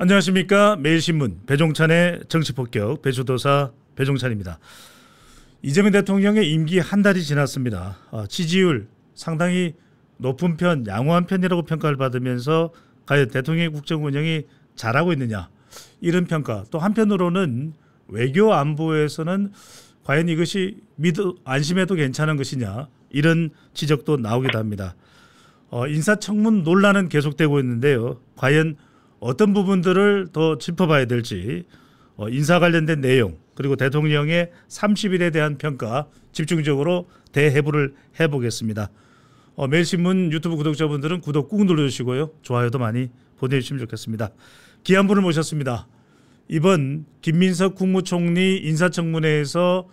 안녕하십니까. 매일신문 배종찬의 정치폭격 배추도사 배종찬입니다. 이재명 대통령의 임기 한 달이 지났습니다. 지지율 상당히 높은 편, 양호한 편이라고 평가를 받으면서 과연 대통령의 국정 운영이 잘하고 있느냐 이런 평가, 또 한편으로는 외교 안보에서는 과연 이것이 안심해도 괜찮은 것이냐 이런 지적도 나오기도 합니다. 인사청문 논란은 계속되고 있는데요. 과연 어떤 부분들을 더 짚어봐야 될지, 인사 관련된 내용 그리고 대통령의 30일에 대한 평가 집중적으로 대해부를 해보겠습니다. 매일신문 유튜브 구독자분들은 구독 꾹 눌러주시고요. 좋아요도 많이 보내주시면 좋겠습니다. 귀한 분을 모셨습니다. 이번 김민석 국무총리 인사청문회에서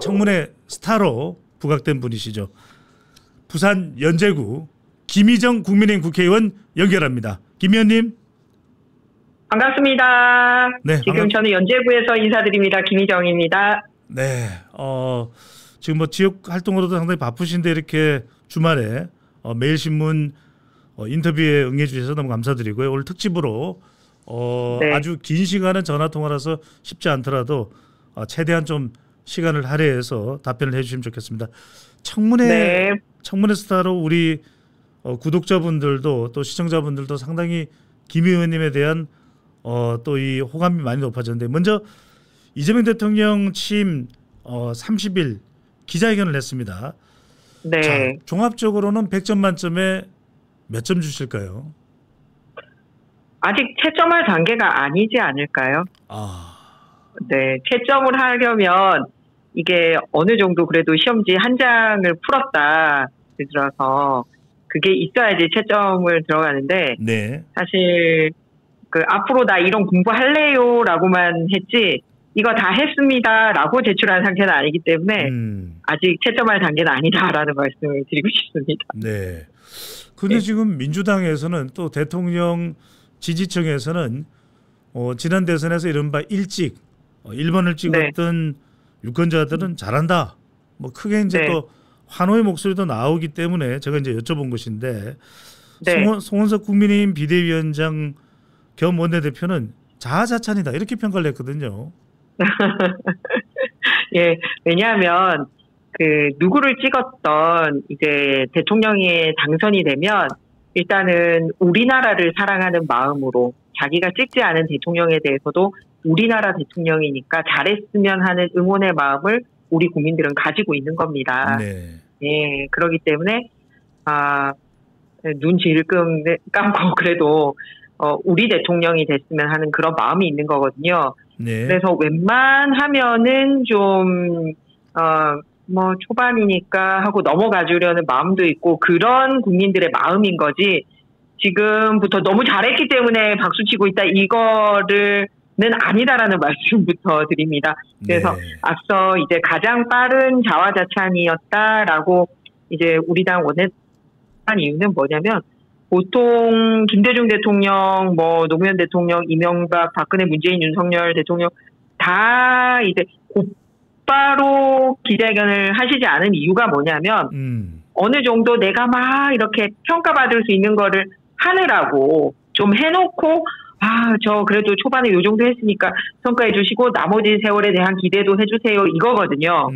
청문회 스타로 부각된 분이시죠. 부산 연제구 김희정 국민의힘 국회의원 연결합니다. 김 의원님. 반갑습니다. 네, 지금 저는 연제구에서 인사드립니다. 김희정입니다. 네, 지금 뭐 지역 활동으로도 상당히 바쁘신데 이렇게 주말에 매일신문 인터뷰에 응해 주셔서 너무 감사드리고요. 오늘 특집으로 네. 아주 긴 시간은 전화 통화라서 쉽지 않더라도 최대한 좀 시간을 할애해서 답변을 해주시면 좋겠습니다. 청문회 스타로 우리 구독자분들도 또 시청자분들도 상당히 김 의원님에 대한 또 이 호감이 많이 높아졌는데, 먼저 이재명 대통령 취임 30일 기자회견을 했습니다. 네. 자, 종합적으로는 100점 만점에 몇 점 주실까요? 아직 채점할 단계가 아니지 않을까요? 네, 채점을 하려면 이게 어느 정도 그래도 시험지 한 장을 풀었다 들어서 그게 있어야지 채점을 들어가는데, 네. 사실 앞으로 나 이런 공부할래요라고만 했지 이거 다 했습니다라고 제출한 상태는 아니기 때문에 아직 채점할 단계는 아니다라는 말씀을 드리고 싶습니다. 네. 근데 네. 지금 민주당에서는 또 대통령 지지층에서는 지난 대선에서 이른바 일찍 1번을 찍었던 네. 유권자들은 잘한다. 뭐 크게 이제 네. 또 환호의 목소리도 나오기 때문에 제가 이제 여쭤본 것인데, 네. 송원석 국민의힘 비대위원장 겸 원내대표는 자아자찬이다 이렇게 평가를 했거든요. 예, 왜냐하면 누구를 찍었던 이제 대통령이 당선이 되면 일단은 우리나라를 사랑하는 마음으로 자기가 찍지 않은 대통령에 대해서도 우리나라 대통령이니까 잘했으면 하는 응원의 마음을 우리 국민들은 가지고 있는 겁니다. 네. 예, 그렇기 때문에 눈 질끔 감고 그래도 우리 대통령이 됐으면 하는 그런 마음이 있는 거거든요. 네. 그래서 웬만하면은 좀 뭐 초반이니까 하고 넘어가 주려는 마음도 있고 그런 국민들의 마음인 거지, 지금부터 너무 잘했기 때문에 박수치고 있다 이거를 는 아니다라는 말씀부터 드립니다. 그래서 네. 앞서 이제 가장 빠른 자화자찬이었다라고 이제 우리 당 원내한 이유는 뭐냐면, 보통 김대중 대통령, 뭐 노무현 대통령, 이명박, 박근혜, 문재인, 윤석열 대통령 다 이제 곧바로 기자회견을 하시지 않은 이유가 뭐냐면 어느 정도 내가 막 이렇게 평가받을 수 있는 거를 하느라고 좀 해놓고 저 그래도 초반에 요 정도 했으니까 평가해 주시고 나머지 세월에 대한 기대도 해주세요 이거거든요.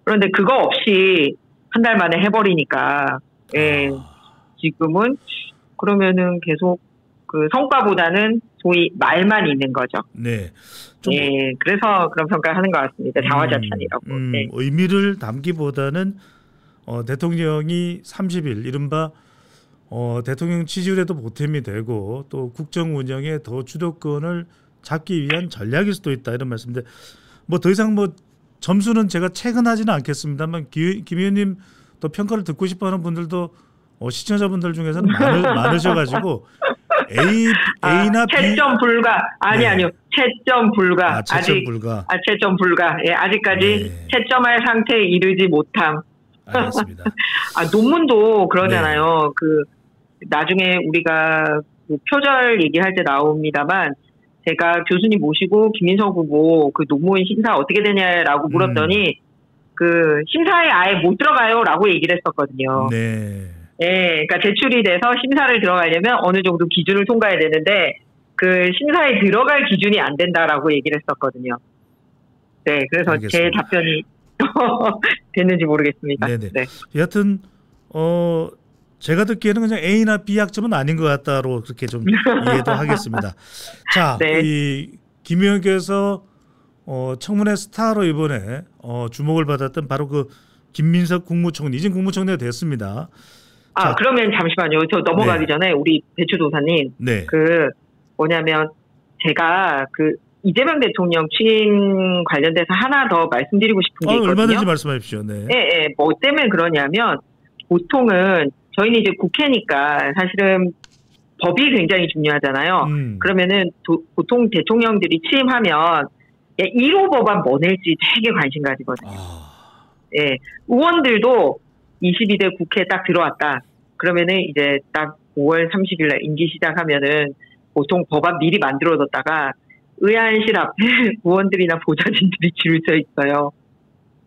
그런데 그거 없이 한 달 만에 해버리니까 예, 지금은 그러면은 계속 성과보다는 소위 말만 있는 거죠. 네. 예, 그래서 그런 평가를 하는 것 같습니다. 자화자찬이라고. 네. 의미를 담기보다는 대통령이 30일 이른바 대통령 지지율에도 보탬이 되고 또 국정 운영에 더 주도권을 잡기 위한 전략일 수도 있다 이런 말씀인데, 뭐 더 이상 뭐 점수는 제가 체근하지는 않겠습니다만 김 의원님 또 평가를 듣고 싶어하는 분들도 시청자분들 중에서는 많으셔가지고 A나 B 채점 불가 아니요 채점 불가 채점 불가 채점 불가 예, 아직까지 네. 채점할 상태에 이르지 못함. 알겠습니다. 논문도 그러잖아요. 네. 나중에 우리가 표절 얘기할 때 나옵니다만, 제가 교수님 모시고 김민석 후보 논문 심사 어떻게 되냐라고 물었더니 심사에 아예 못 들어가요라고 얘기를 했었거든요. 네. 예, 그러니까 제출이 돼서 심사를 들어가려면 어느 정도 기준을 통과해야 되는데 그 심사에 들어갈 기준이 안 된다라고 얘기를 했었거든요. 네, 그래서 알겠습니다. 제 답변이 됐는지 모르겠습니다. 네네. 네. 여하튼 제가 듣기에는 그냥 A나 B 학점은 아닌 것 같다로 그렇게 좀 이해도 하겠습니다. 자, 네. 이 김 의원께서 청문회 스타로 이번에 주목을 받았던 바로 그 김민석 국무총리, 이제 국무총리가 됐습니다. 자, 그러면 잠시만요. 저 넘어가기 전에 우리 배추도사님, 그 뭐냐면 제가 그 이재명 대통령 취임 관련돼서 하나 더 말씀드리고 싶은 게 있거든요. 얼마든지 말씀하십시오. 네. 네, 뭐 때문에 그러냐면 보통은 저희는 이제 국회니까 사실은 법이 굉장히 중요하잖아요. 그러면은 보통 대통령들이 취임하면 1호 법안 뭐 낼지 되게 관심 가지거든요. 예, 의원들도 22대 국회에 딱 들어왔다. 그러면은 이제 딱 5월 30일 날 임기 시작하면은 보통 법안 미리 만들어뒀다가 의안실 앞에 의원들이나 보좌진들이 줄 서 있어요.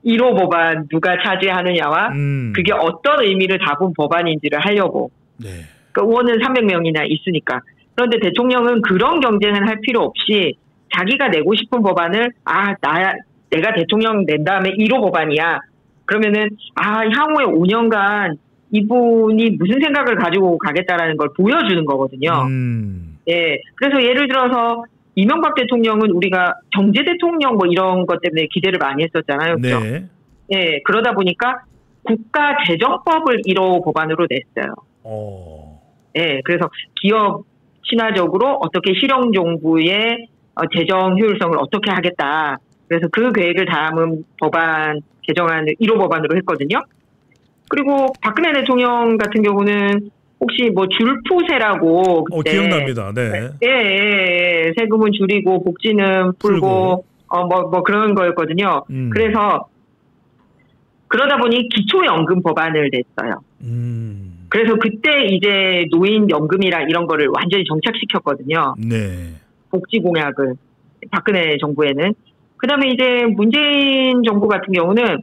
1호 법안 누가 차지하느냐와 그게 어떤 의미를 담은 법안인지를 하려고. 네. 그러니까 의원은 300명이나 있으니까. 그런데 대통령은 그런 경쟁을 할 필요 없이 자기가 내고 싶은 법안을 내가 대통령 낸 다음에 1호 법안이야. 그러면은 향후에 5년간 이분이 무슨 생각을 가지고 가겠다라는 걸 보여주는 거거든요. 예. 그래서 예를 들어서 이명박 대통령은 우리가 경제 대통령 뭐 이런 것 때문에 기대를 많이 했었잖아요. 그렇죠? 네. 예. 그러다 보니까 국가재정법을 1호 법안으로 냈어요. 예. 그래서 기업 친화적으로 어떻게 실용정부의 재정 효율성을 어떻게 하겠다. 그래서 그 계획을 담은 법안 개정안을 1호 법안으로 했거든요. 그리고 박근혜 대통령 같은 경우는 혹시 뭐 줄푸세라고 그때 기억납니다. 네. 예. 세금은 줄이고 복지는 풀고 뭐 그런 거였거든요. 그래서 그러다 보니 기초연금 법안을 냈어요. 그래서 그때 이제 노인연금이랑 이런 거를 완전히 정착시켰거든요. 네. 복지 공약을 박근혜 정부에는. 그다음에 이제 문재인 정부 같은 경우는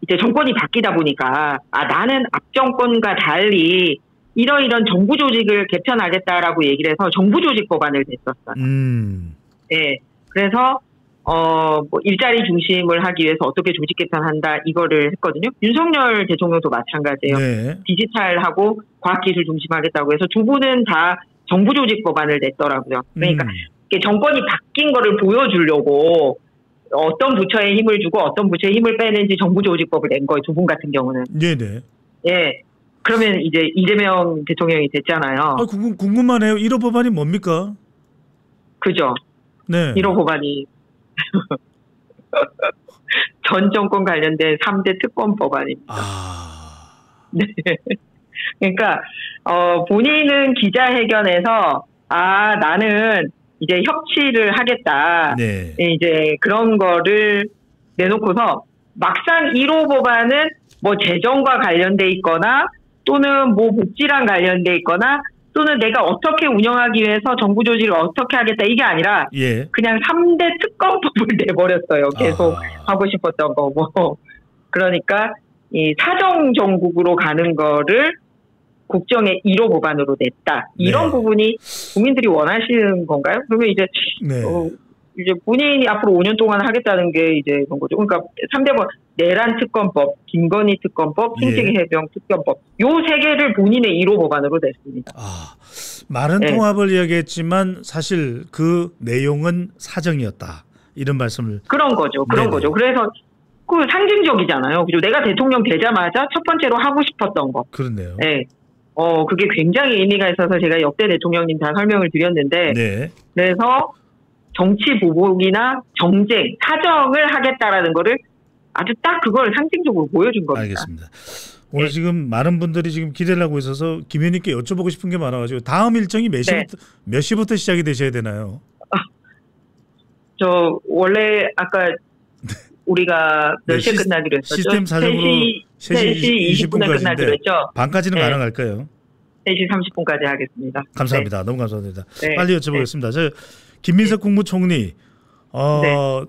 이제 정권이 바뀌다 보니까 나는 앞 정권과 달리 이런 정부 조직을 개편하겠다라고 얘기를 해서 정부 조직 법안을 냈었어요. 예. 그래서 뭐 일자리 중심을 하기 위해서 어떻게 조직 개편한다 이거를 했거든요. 윤석열 대통령도 마찬가지예요. 네. 디지털하고 과학기술 중심하겠다고 해서 두 분은 다 정부 조직 법안을 냈더라고요. 그러니까 정권이 바뀐 거를 보여주려고 어떤 부처에 힘을 주고 어떤 부처에 힘을 빼는지 정부 조직법을 낸 거예요. 두 분 같은 경우는. 네네. 예. 그러면 이제 이재명 대통령이 됐잖아요. 궁금하네요. 1호 법안이 뭡니까? 그죠. 네. 1호 법안이 전 정권 관련된 3대 특검 법안입니다. 네. 그러니까 본인은 기자회견에서 나는 이제 협치를 하겠다. 네. 이제 그런 거를 내놓고서 막상 1호 법안은 뭐 재정과 관련돼 있거나 또는 뭐 복지랑 관련돼 있거나 또는 내가 어떻게 운영하기 위해서 정부 조직을 어떻게 하겠다 이게 아니라 그냥 3대 특검법을 내버렸어요. 계속 하고 싶었던 거 뭐. 그러니까 이 사정 정국으로 가는 거를 국정의 1호 법안으로 냈다. 이런 부분이 국민들이 원하시는 건가요? 그러면 이제 이제 본인이 앞으로 5년 동안 하겠다는 게 이제 그런 거죠. 그러니까 3대 법 내란 특검법, 김건희 특검법, 생태계해병 특검법 요 세 개를 본인의 1호 법안으로 냈습니다. 말은 통합을 이야기했지만 사실 그 내용은 사정이었다. 이런 말씀을 그런 거죠. 거죠. 그래서 그 상징적이잖아요. 그리고 내가 대통령 되자마자 첫 번째로 하고 싶었던 거. 그렇네요. 네. 그게 굉장히 의미가 있어서 제가 역대 대통령님 다 설명을 드렸는데, 그래서 정치 보복이나 정쟁, 사정을 하겠다라는 거를 아주 딱 그걸 상징적으로 보여준 겁니다. 알겠습니다. 오늘 지금 많은 분들이 지금 기대를 하고 있어서 김 의원님께 여쭤보고 싶은 게 많아가지고 다음 일정이 몇 시부터 시작이 되셔야 되나요? 저 원래 아까 우리가 몇 시에 끝나기로 했었죠? 시스템 사정으로 3시 20분에 끝나기로 했죠? 반까지는 가능할까요? 3시 30분까지 하겠습니다. 감사합니다. 너무 감사합니다. 빨리 여쭤보겠습니다. 저 김민석 국무총리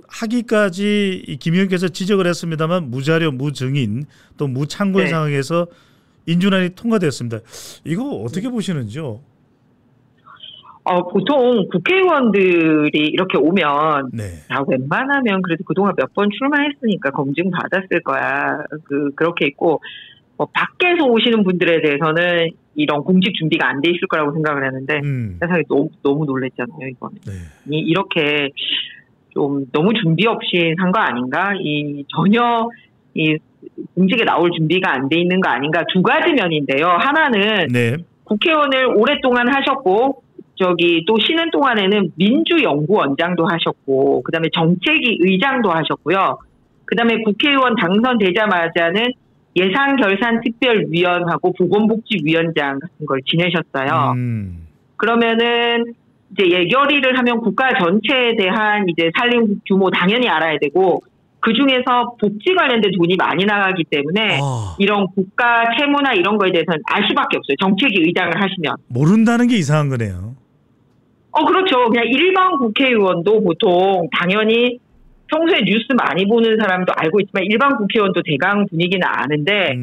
하기까지 김 의원께서 지적을 했습니다만 무자료, 무증인 또 무창고의 상황에서 인준안이 통과되었습니다. 이거 어떻게 보시는지요? 보통 국회의원들이 이렇게 오면 네. 웬만하면 그래도 그동안 몇 번 출마했으니까 검증 받았을 거야. 그렇게 있고 밖에서 오시는 분들에 대해서는 이런 공직 준비가 안 돼 있을 거라고 생각을 했는데 세상에 너무 놀랬잖아요 이번에. 네. 이렇게 좀 너무 준비 없이 한 거 아닌가? 전혀 공직에 나올 준비가 안 돼 있는 거 아닌가? 두 가지 면인데요. 하나는 네. 국회의원을 오랫동안 하셨고 또 쉬는 동안에는 민주연구원장도 하셨고 그다음에 정책위 의장도 하셨고요. 그다음에 국회의원 당선되자마자는 예산결산특별위원하고 보건복지위원장 같은 걸 지내셨어요. 그러면은 이제 예결위를 하면 국가 전체에 대한 이제 살림 규모 당연히 알아야 되고 그 중에서 복지 관련된 돈이 많이 나가기 때문에 이런 국가 채무나 이런 거에 대해서는 알 수밖에 없어요. 정책위 의장을 하시면. 모른다는 게 이상한 거네요. 그렇죠. 그냥 일반 국회의원도 보통 당연히 평소에 뉴스 많이 보는 사람도 알고 있지만 일반 국회의원도 대강 분위기는 아는데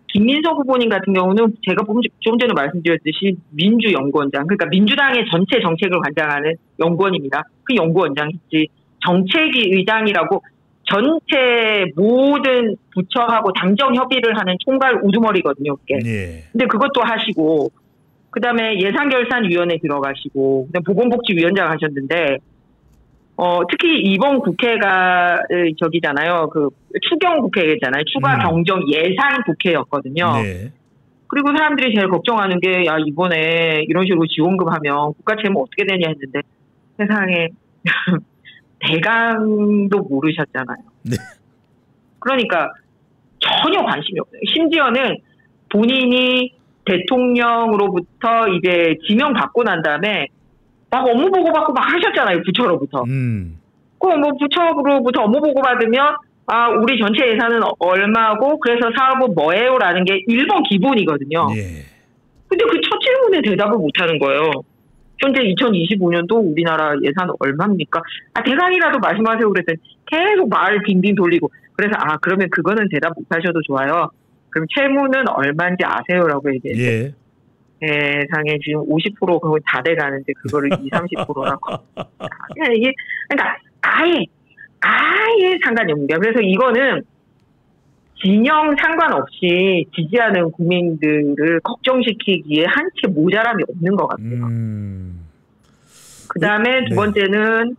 김민석 후보님 같은 경우는 제가 좀 전에 말씀드렸듯이 민주연구원장, 그러니까 민주당의 전체 정책을 관장하는 연구원입니다. 그 연구원장이지 정책위 의장이라고 전체 모든 부처하고 당정 협의를 하는 총괄 우두머리거든요. 그게. 네. 근데 그것도 하시고 그다음에 예산결산위원회 들어가시고 그다음에 보건복지위원장 하셨는데 특히 이번 국회가 저기잖아요. 추경 국회잖아요. 추가 경정 예산 국회였거든요. 네. 그리고 사람들이 제일 걱정하는 게 이번에 이런 식으로 지원금 하면 국가 채무 어떻게 되냐 했는데 세상에 대강도 모르셨잖아요. 네. 그러니까 전혀 관심이 없어요. 심지어는 본인이 대통령으로부터 이제 지명 받고 난 다음에 막 업무 보고 받고 막 하셨잖아요. 부처로부터. 부처로부터 업무 보고 받으면 우리 전체 예산은 얼마고 그래서 사업은 뭐예요? 라는 게 1번 기본이거든요. 예. 근데 그 첫 질문에 대답을 못 하는 거예요. 현재 2025년도 우리나라 예산 얼마입니까? 대강이라도 말씀하세요. 그랬더니 계속 말을 빙빙 돌리고 그래서 그러면 그거는 대답 못 하셔도 좋아요. 그럼 채무는 얼마인지 아세요라고 얘기했어요. 예. 세상에 지금 50% 그거 다 돼가는데 그거를 20-30%라고. 이게 그러니까 아예 상관이 없는 거야. 그래서 이거는 진영 상관없이 지지하는 국민들을 걱정시키기에 한 채 모자람이 없는 것 같아요. 그다음에 두 번째는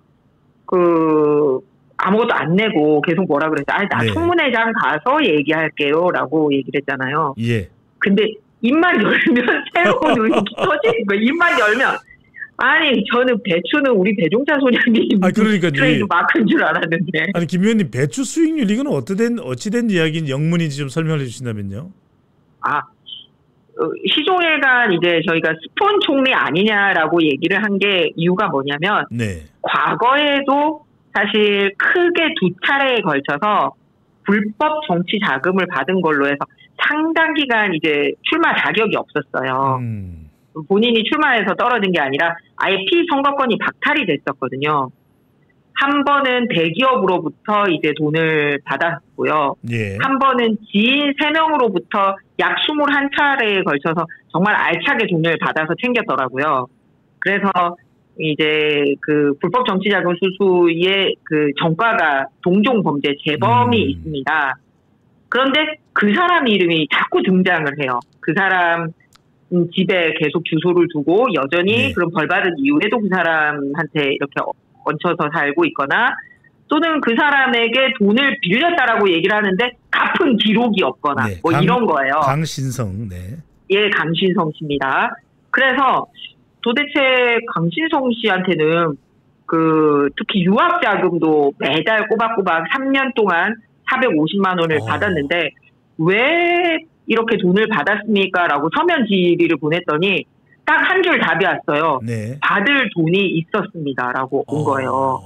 아무것도 안 내고 계속 뭐라 그랬어. 나 청문회장 가서 얘기할게요라고 얘기를 했잖아요. 예. 근데 입만 열면 새로운 의혹이 터지는 거예요. 입만 열면. 저는 배추는 우리 배종찬 소장님 트레이드 마크인 줄 알았는데. 김 의원님 배추 수익률 이건 어찌된 이야기인 영문인지 좀 설명해 주신다면요. 시종일관 이제 저희가 스폰 총리 아니냐라고 얘기를 한 게 이유가 뭐냐면 과거에도 사실 크게 두 차례에 걸쳐서 불법 정치 자금을 받은 걸로 해서 상당 기간 이제 출마 자격이 없었어요. 본인이 출마해서 떨어진 게 아니라 아예 피선거권이 박탈이 됐었거든요. 한 번은 대기업으로부터 이제 돈을 받았고요. 예. 한 번은 지인 3명으로부터 약 21차례에 걸쳐서 정말 알차게 돈을 받아서 챙겼더라고요. 그래서 이제 불법 정치자금 수수의 전과가 동종범죄 재범이 있습니다. 그런데 그 사람 이름이 자꾸 등장을 해요. 그 사람 집에 계속 주소를 두고 여전히 그런 벌 받은 이후에도 그 사람한테 이렇게 얹혀서 살고 있거나 또는 그 사람에게 돈을 빌렸다라고 얘기를 하는데 갚은 기록이 없거나 이런 거예요. 강신성. 네. 예, 강신성 씨입니다. 그래서 도대체 강신성 씨한테는 특히 유학 자금도 매달 꼬박꼬박 3년 동안 450만 원을 받았는데 왜 이렇게 돈을 받았습니까? 라고 서면 질의를 보냈더니 딱 한 줄 답이 왔어요. 네. 받을 돈이 있었습니다. 라고 온 거예요.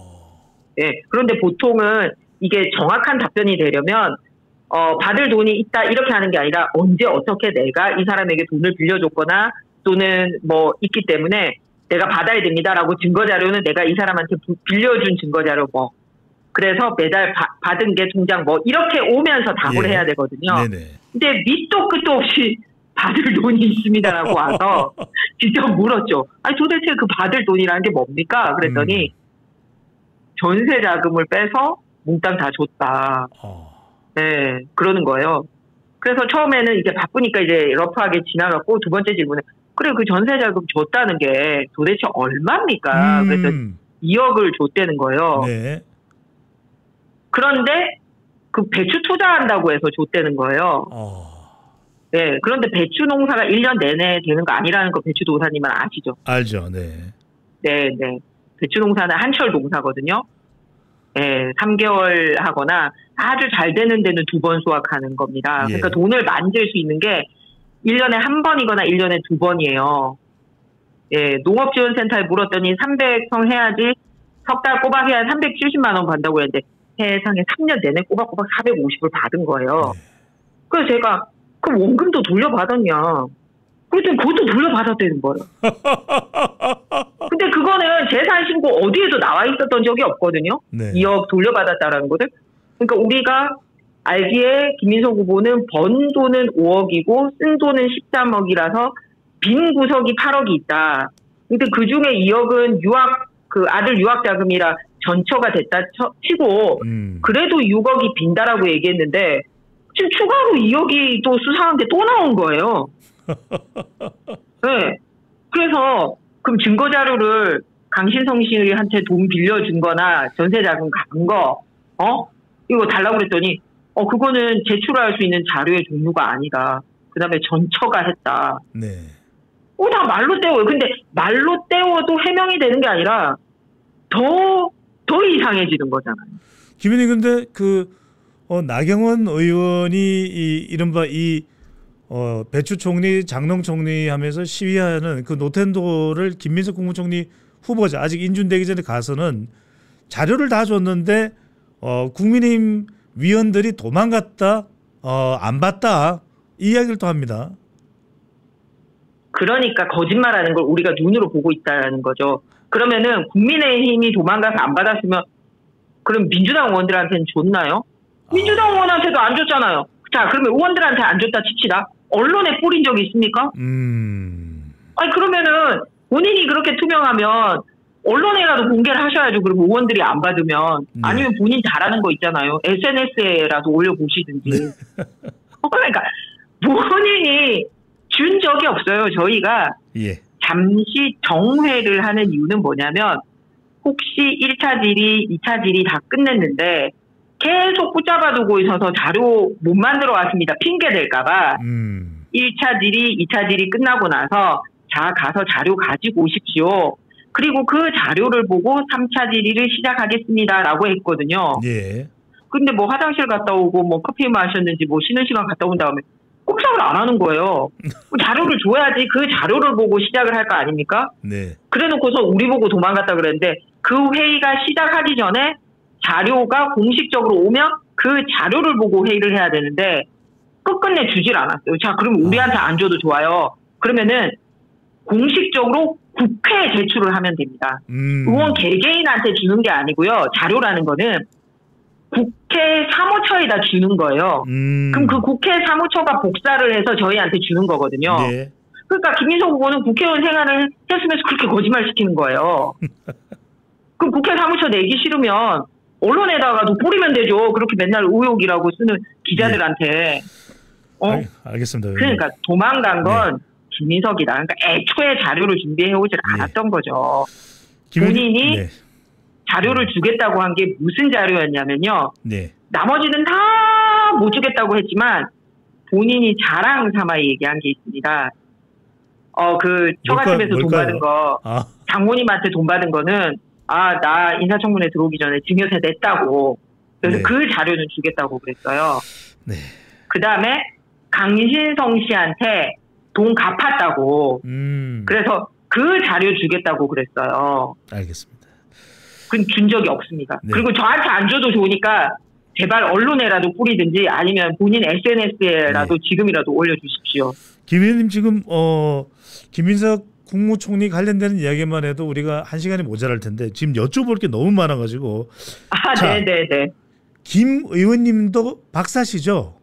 네. 그런데 보통은 이게 정확한 답변이 되려면 받을 돈이 있다 이렇게 하는 게 아니라 언제 어떻게 내가 이 사람에게 돈을 빌려줬거나 또는 있기 때문에 내가 받아야 됩니다라고 증거자료는 내가 이 사람한테 빌려준 증거자료 그래서 매달 받은 게 통장 이렇게 오면서 답을 해야 되거든요. 네네. 근데 밑도 끝도 없이 받을 돈이 있습니다라고 와서 직접 물었죠. 아니 도대체 그 받을 돈이라는 게 뭡니까? 그랬더니 전세 자금을 빼서 몽땅 다 줬다. 네, 그러는 거예요. 그래서 처음에는 이제 바쁘니까 이제 러프하게 지나갔고 두 번째 질문에 그래 그 전세 자금 줬다는 게 도대체 얼마입니까? 그래서 2억을 줬다는 거예요. 네. 그런데 그 배추 투자한다고 해서 줬다는 거예요. 네, 그런데 배추 농사가 1년 내내 되는 거 아니라는 거 배추 도사님은 아시죠? 알죠. 네. 네, 네. 배추 농사는 한철 농사거든요. 네, 3개월 하거나 아주 잘 되는 데는 2번 수확하는 겁니다. 예. 그러니까 돈을 만들 수 있는 게 1년에 한 번이거나 1년에 2번이에요. 예, 농업지원센터에 물었더니 300평 해야지 석 달 꼬박 해야 370만 원 받는다고 했는데 세상에 3년 내내 꼬박꼬박 450을 받은 거예요. 그래서 제가 그럼 원금도 돌려받았냐? 그랬더니 그것도 돌려받았다는 거예요. 근데 그거는 재산신고 어디에도 나와 있었던 적이 없거든요. 네. 2억 돌려받았다라는 거를. 그러니까 우리가 알기에 김민석 후보는 번 돈은 5억이고 쓴 돈은 13억이라서 빈 구석이 8억이 있다. 근데 그 중에 2억은 그 아들 유학 자금이라 전처가 됐다 치고 그래도 6억이 빈다라고 얘기했는데 지금 추가로 2억이 또 수상한 게 또 나온 거예요. 네. 그래서 그럼 증거 자료를 강신성 씨한테 돈 빌려준 거나 전세 자금 간 거, 이거 달라고 그랬더니, 그거는 제출할 수 있는 자료의 종류가 아니다. 그 다음에 전처가 했다. 네. 다 말로 때워요. 근데 말로 때워도 해명이 되는 게 아니라 더 이상해지는 거잖아요. 김 의원님, 근데 나경원 의원이 이른바 배추 총리, 장농 총리 하면서 시위하는 그 노텐도를 김민석 국무총리 후보자 아직 인준되기 전에 가서는 자료를 다 줬는데 국민의힘 위원들이 도망갔다, 안 봤다 이 이야기를 또 합니다. 그러니까 거짓말하는 걸 우리가 눈으로 보고 있다는 거죠. 그러면은 국민의힘이 도망가서 안 받았으면 그럼 민주당 의원들한테는 줬나요? 민주당 의원한테도 안 줬잖아요. 자, 그러면 의원들한테 안 줬다 칩시다. 언론에 뿌린 적이 있습니까? 아니 그러면은 본인이 그렇게 투명하면 언론에라도 공개를 하셔야죠. 그리고 의원들이 안 받으면. 아니면 본인 잘하는 거 있잖아요. SNS에라도 올려보시든지. 그러니까 본인이 준 적이 없어요. 저희가 잠시 정회를 하는 이유는 뭐냐면 혹시 1차 질의, 2차 질의 다 끝냈는데 계속 붙잡아두고 있어서 자료 못 만들어 왔습니다. 핑계 댈까봐 1차 질의, 2차 질의 끝나고 나서 자 가서 자료 가지고 오십시오. 그리고 그 자료를 보고 3차 질의를 시작하겠습니다라고 했거든요. 예. 근데 뭐 화장실 갔다 오고 뭐 커피 마셨는지 뭐 쉬는 시간 갔다 온 다음에 꼼짝을 안 하는 거예요. 자료를 줘야지 그 자료를 보고 시작을 할 거 아닙니까? 네. 그래놓고서 우리 보고 도망갔다 그랬는데 그 회의가 시작하기 전에 자료가 공식적으로 오면 그 자료를 보고 회의를 해야 되는데 끝끝내 주질 않았어요. 자, 그러면 우리한테 안 줘도 좋아요. 그러면은 공식적으로 국회에 제출을 하면 됩니다. 의원 개개인한테 주는 게 아니고요. 자료라는 거는 국회 사무처에다 주는 거예요. 그럼 그 국회 사무처가 복사를 해서 저희한테 주는 거거든요. 네. 그러니까 김민석 후보는 국회의원 생활을 했으면서 그렇게 거짓말 시키는 거예요. 그럼 국회 사무처 내기 싫으면 언론에다가도 뿌리면 되죠. 그렇게 맨날 의혹이라고 쓰는 기자들한테. 알겠습니다. 그러니까 도망간 건 김민석이다. 그러니까 애초에 자료를 준비해오질 않았던 거죠. 본인이 자료를 주겠다고 한 게 무슨 자료였냐면요. 나머지는 다 못 주겠다고 했지만 본인이 자랑 삼아 얘기한 게 있습니다. 그 처갓집에서 돈 받은 거, 장모님한테 돈 받은 거는 나 인사청문회 들어오기 전에 증여세 냈다고. 그래서 그 자료는 주겠다고 그랬어요. 그 다음에 강신성 씨한테 돈 갚았다고. 그래서 그 자료 주겠다고 그랬어요. 알겠습니다. 그건 준 적이 없습니다. 그리고 저한테 안 줘도 좋으니까 제발 언론에라도 뿌리든지 아니면 본인 SNS에라도 지금이라도 올려주십시오. 김 의원님 지금 김민석 국무총리 관련되는 이야기만 해도 우리가 1시간이 모자랄 텐데 지금 여쭤볼 게 너무 많아가지고. 네네네. 김 의원님도 박사시죠?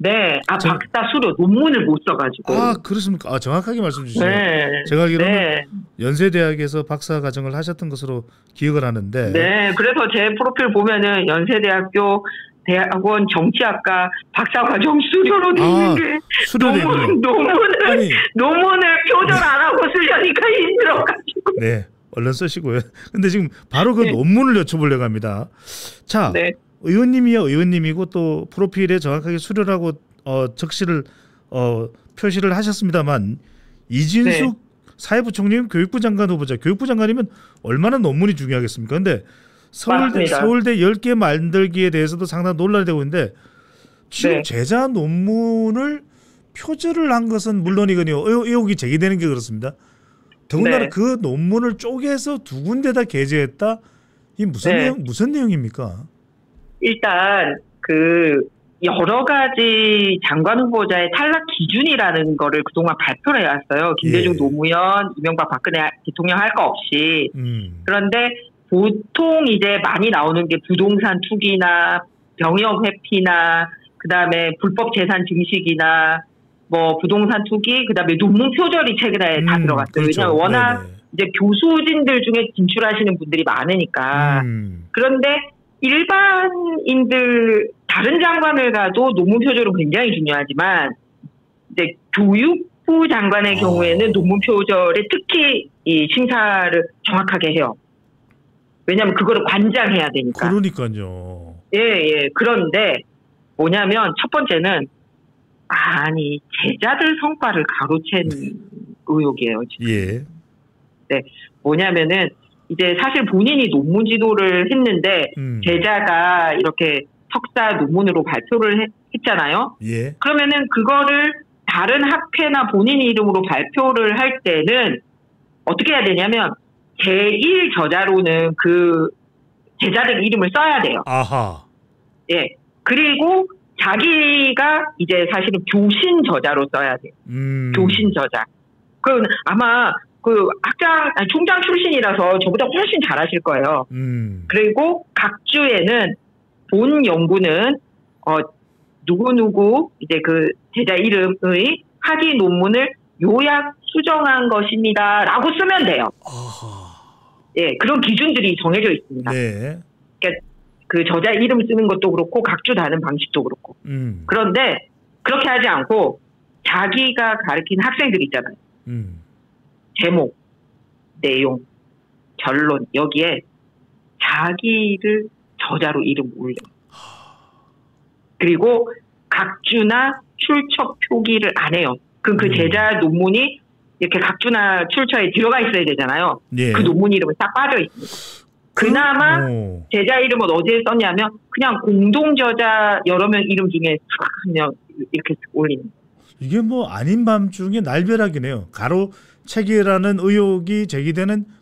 네, 박사 수료 논문을 못 써가지고. 그렇습니까? 정확하게 말씀 주시죠. 네. 제가 알기로는 네. 연세대학에서 박사 과정을 하셨던 것으로 기억을 하는데. 네, 그래서 제 프로필 보면은 연세대학교 대학원 정치학과 박사 과정 수료로 돼 있는 게 논문을 표절 안 하고 쓰려니까 힘들어가지고. 네, 얼른 쓰시고요. 근데 지금 바로 그 네. 논문을 여쭤보려고 합니다. 자. 네. 의원님이요, 의원님이고 또 프로필에 정확하게 수료라고 적시를 표시를 하셨습니다만 이진숙 네. 사회부총리는 교육부 장관 후보자. 교육부 장관이면 얼마나 논문이 중요하겠습니까? 근데 서울대 10개 만들기에 대해서도 상당히 논란이 되고 있는데 지금 네. 제자 논문을 표절을 한 것은 물론이거니요. 의혹이 제기되는 게 그렇습니다. 더군다나 네. 그 논문을 쪼개서 두 군데다 게재했다. 이게 무슨 내용입니까? 일단 여러 가지 장관 후보자의 탈락 기준이라는 거를 그동안 발표를 해왔어요. 김대중 노무현, 이명박 박근혜 대통령 할 거 없이. 그런데 보통 이제 많이 나오는 게 부동산 투기나 병역 회피나 그다음에 불법 재산 증식이나 뭐 부동산 투기 그다음에 논문 표절이 최근에 다 들어갔어요. 그렇죠. 왜냐하면 워낙 네네. 이제 교수진들 중에 진출하시는 분들이 많으니까. 그런데 일반인들 다른 장관을 가도 논문 표절은 굉장히 중요하지만 이제 교육부 장관의 경우에는 논문 표절에 특히 이 심사를 정확하게 해요. 왜냐하면 그거를 관장해야 되니까. 그러니까요. 예. 그런데 뭐냐면 첫 번째는 제자들 성과를 가로챈 의혹이에요. 지금. 예. 네. 뭐냐면은 이제 사실 본인이 논문 지도를 했는데 제자가 이렇게 석사 논문으로 발표를 했잖아요. 예. 그러면은 그거를 다른 학회나 본인 이름으로 발표를 할 때는 어떻게 해야 되냐면 제1 저자로는 그 제자들 이름을 써야 돼요. 아하. 예. 그리고 자기가 이제 사실은 교신 저자로 써야 돼요. 교신 저자. 그건 아마 총장 출신이라서 저보다 훨씬 잘하실 거예요. 그리고 각 주에는 본 연구는 누구누구 이제 그 제자 이름의 학위 논문을 요약 수정한 것입니다라고 쓰면 돼요. 예, 그런 기준들이 정해져 있습니다. 네. 그러니까 그 저자 이름 쓰는 것도 그렇고 각주 다는 방식도 그렇고. 그런데 그렇게 하지 않고 자기가 가르친 학생들 있잖아요. 제목, 내용, 결론 여기에 자기를 저자로 이름 올려요. 그리고 각주나 출처 표기를 안 해요. 그 제자 논문이 이렇게 각주나 출처에 들어가 있어야 되잖아요. 예. 그 논문 이름은 딱 빠져 있습니다. 그나마 제자 이름은 어디에 썼냐면 그냥 공동저자 여러 명 이름 중에 그냥 이렇게 올리는 거예요. 이게 뭐 아닌 밤중에 날벼락이네요. 가로채기라는 의혹이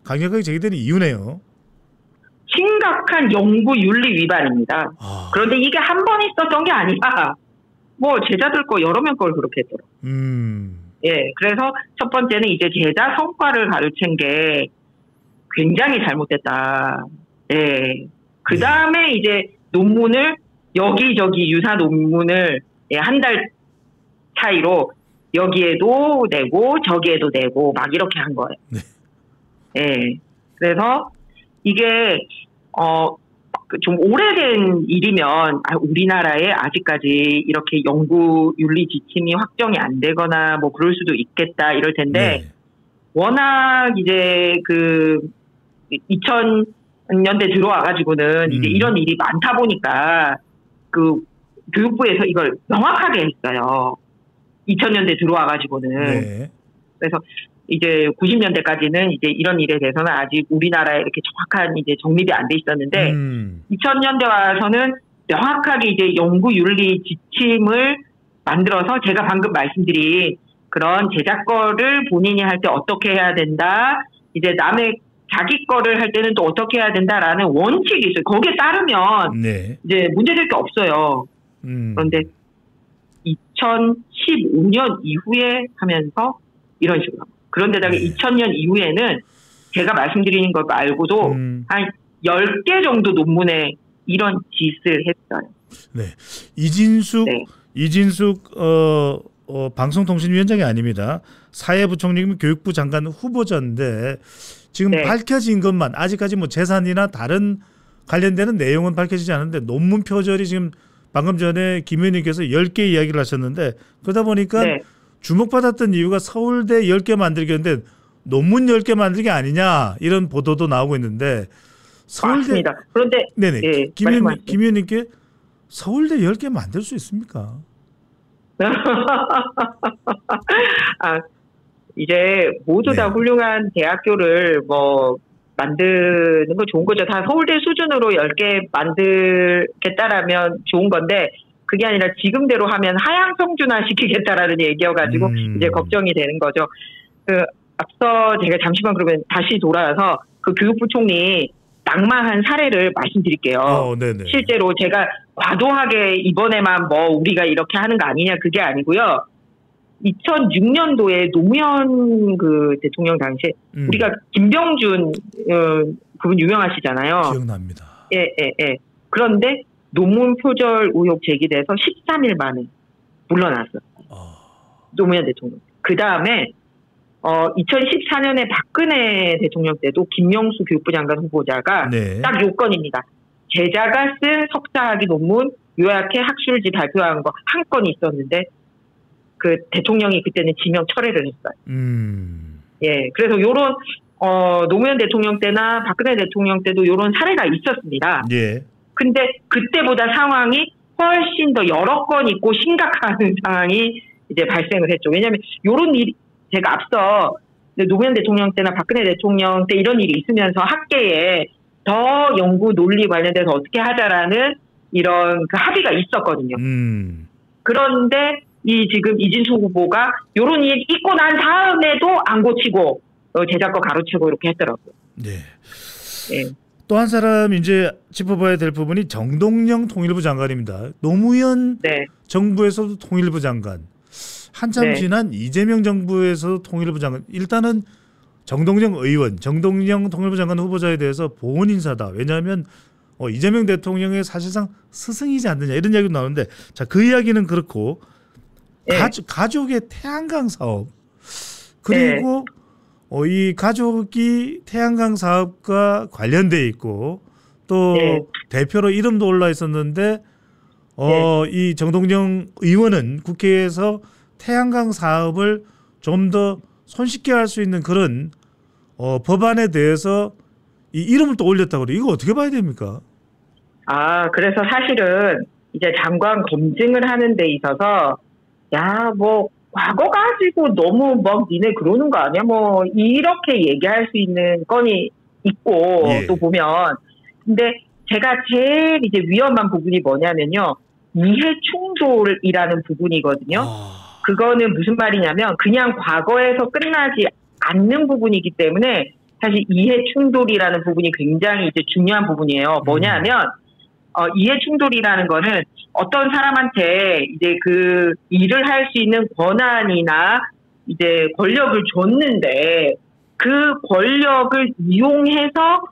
강력하게 제기되는 이유네요. 심각한 연구윤리 위반입니다. 그런데 이게 한 번 있었던 게 아니라 뭐 제자들 거 여러 명 걸 그렇게 했더라고요. 예, 그래서 첫 번째는 이제 제자 성과를 가르친 게 굉장히 잘못됐다. 예. 그 다음에 이제 논문을 여기저기 유사 논문을 한 달 차이로 여기에도 내고 저기에도 내고 막 이렇게 한 거예요. 네. 예. 그래서 이게 좀 오래된 일이면 우리나라에 아직까지 이렇게 연구 윤리 지침이 확정이 안 되거나 뭐 그럴 수도 있겠다 이럴 텐데 네. 워낙 이제 그 2000년대 들어와가지고는 이제 이런 일이 많다 보니까 그 교육부에서 이걸 명확하게 했어요. 2000년대 들어와가지고는. 네. 그래서 이제 90년대까지는 이제 이런 일에 대해서는 아직 우리나라에 이렇게 정확한 이제 정립이 안 돼 있었는데 2000년대 와서는 명확하게 이제 연구윤리 지침을 만들어서 제가 방금 말씀드린 그런 제자 거를 본인이 할 때 어떻게 해야 된다. 이제 남의 자기 거를 할 때는 또 어떻게 해야 된다라는 원칙이 있어요. 거기에 따르면 네. 이제 문제될 게 없어요. 그런데 2015년 이후에 하면서 이런 식으로. 그런데다가 네. 2000년 이후에는 제가 말씀드리는 것 말고도 한 10개 정도 논문에 이런 짓을 했어요. 네. 이진숙 네. 이진숙 방송통신위원장이 아닙니다. 사회부총리이면 교육부 장관 후보자인데 지금 네. 밝혀진 것만 아직까지 뭐 재산이나 다른 관련되는 내용은 밝혀지지 않은데 논문 표절이 지금 방금 전에 김 의원님께서 10개 이야기를 하셨는데 그러다 보니까 네. 주목받았던 이유가 서울대 10개 만들기였는데 논문 10개 만들기 아니냐 이런 보도도 나오고 있는데 서울대 맞습니다. 그런데 네네 예, 김 의원님께 서울대 10개 만들 수 있습니까? 아, 이제 모두 다 훌륭한 대학교를 뭐 만드는 거 좋은 거죠. 다 서울대 수준으로 10개 만들겠다라면 좋은 건데 그게 아니라 지금대로 하면 하향평준화 시키겠다라는 얘기여가지고 이제 걱정이 되는 거죠. 앞서 제가 잠시만 그러면 다시 돌아와서 그 교육부 총리 낙마한 사례를 말씀드릴게요. 실제로 제가 과도하게 이번에만 뭐 우리가 이렇게 하는 거 아니냐 그게 아니고요. 2006년도에 노무현 그 대통령 당시에 우리가 김병준 그분 유명하시잖아요. 기억납니다. 예. 그런데 논문 표절 의혹 제기돼서 13일 만에 물러났어요. 노무현 대통령. 그 다음에 2014년에 박근혜 대통령 때도 김명수 교육부 장관 후보자가 딱 요건입니다. 제자가 쓴 석사학위 논문 요약해 학술지 발표한 거 한 건이 있었는데 그 대통령이 그때는 지명 철회를 했어요. 예, 그래서 요런 노무현 대통령 때나 박근혜 대통령 때도 요런 사례가 있었습니다. 예. 근데 그때보다 상황이 훨씬 더 여러 건 있고 심각한 상황이 이제 발생을 했죠. 왜냐하면 요런 일이 제가 앞서 노무현 대통령 때나 박근혜 대통령 때 이런 일이 있으면서 학계에 더 연구 논리 관련돼서 어떻게 하자라는 이런 그 합의가 있었거든요. 그런데 이 지금 이진숙 후보가 이런 일 있고 난 다음에도 안 고치고 제자 거 가로채고 이렇게 했더라고요. 네. 네. 또 한 사람 이제 짚어봐야 될 부분이 정동영 통일부 장관입니다. 노무현 정부에서도 통일부 장관, 한참 지난 이재명 정부에서도 통일부 장관. 일단은 정동영 의원, 정동영 통일부 장관 후보자에 대해서 보훈 인사다. 왜냐하면 이재명 대통령의 사실상 스승이지 않느냐 이런 이야기도 나오는데 자, 그 이야기는 그렇고 가족의 태양광 사업 그리고 이 가족이 태양광 사업과 관련돼 있고 또 대표로 이름도 올라 있었는데 이 정동영 의원은 국회에서 태양광 사업을 좀 더 손쉽게 할 수 있는 그런 법안에 대해서 이 이름을 또 올렸다고 그래요. 이거 어떻게 봐야 됩니까? 그래서 사실은 이제 장관 검증을 하는 데 있어서 야, 뭐 과거 가지고 너무 막 니네 그러는 거 아니야? 뭐 이렇게 얘기할 수 있는 건이 있고 또 보면 근데 제가 제일 이제 위험한 부분이 뭐냐면요. 이해 충돌이라는 부분이거든요. 그거는 무슨 말이냐면 그냥 과거에서 끝나지 않는 부분이기 때문에 사실 이해 충돌이라는 부분이 굉장히 이제 중요한 부분이에요. 뭐냐면 이해 충돌이라는 거는 어떤 사람한테 이제 그 일을 할 수 있는 권한이나 이제 권력을 줬는데 그 권력을 이용해서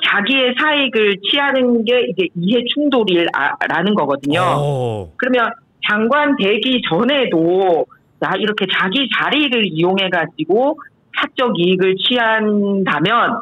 자기의 사익을 취하는 게 이제 이해 충돌이라는 거거든요. 그러면 장관 되기 전에도 이렇게 자기 자리를 이용해가지고 사적 이익을 취한다면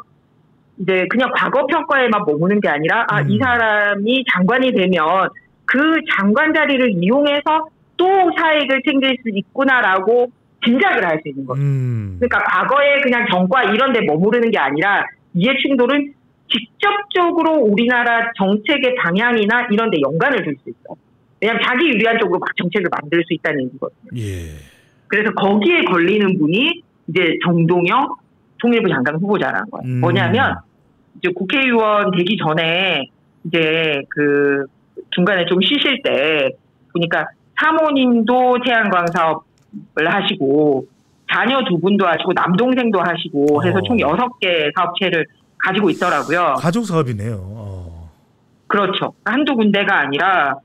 이제 그냥 과거 평가에만 머무는 게 아니라 이 사람이 장관이 되면 그 장관 자리를 이용해서 또 사익을 챙길 수 있구나라고 짐작을 할 수 있는 거죠. 그러니까 과거에 그냥 정과 이런 데 머무르는 게 아니라 이해 충돌은 직접적으로 우리나라 정책의 방향이나 이런 데 연관을 줄 수 있어요. 왜냐하면 자기 유리한 쪽으로 막 정책을 만들 수 있다는 얘기거든요. 그래서 거기에 걸리는 분이 이제 정동영 통일부 장관 후보자라는 거예요. 뭐냐면 이제 국회의원 되기 전에 이제 그 중간에 좀 쉬실 때 보니까 사모님도 태양광 사업을 하시고 자녀 2분도 하시고 남동생도 하시고 해서 총 6개 사업체를 가지고 있더라고요. 가족 사업이네요. 그렇죠. 한두 군데가 아니라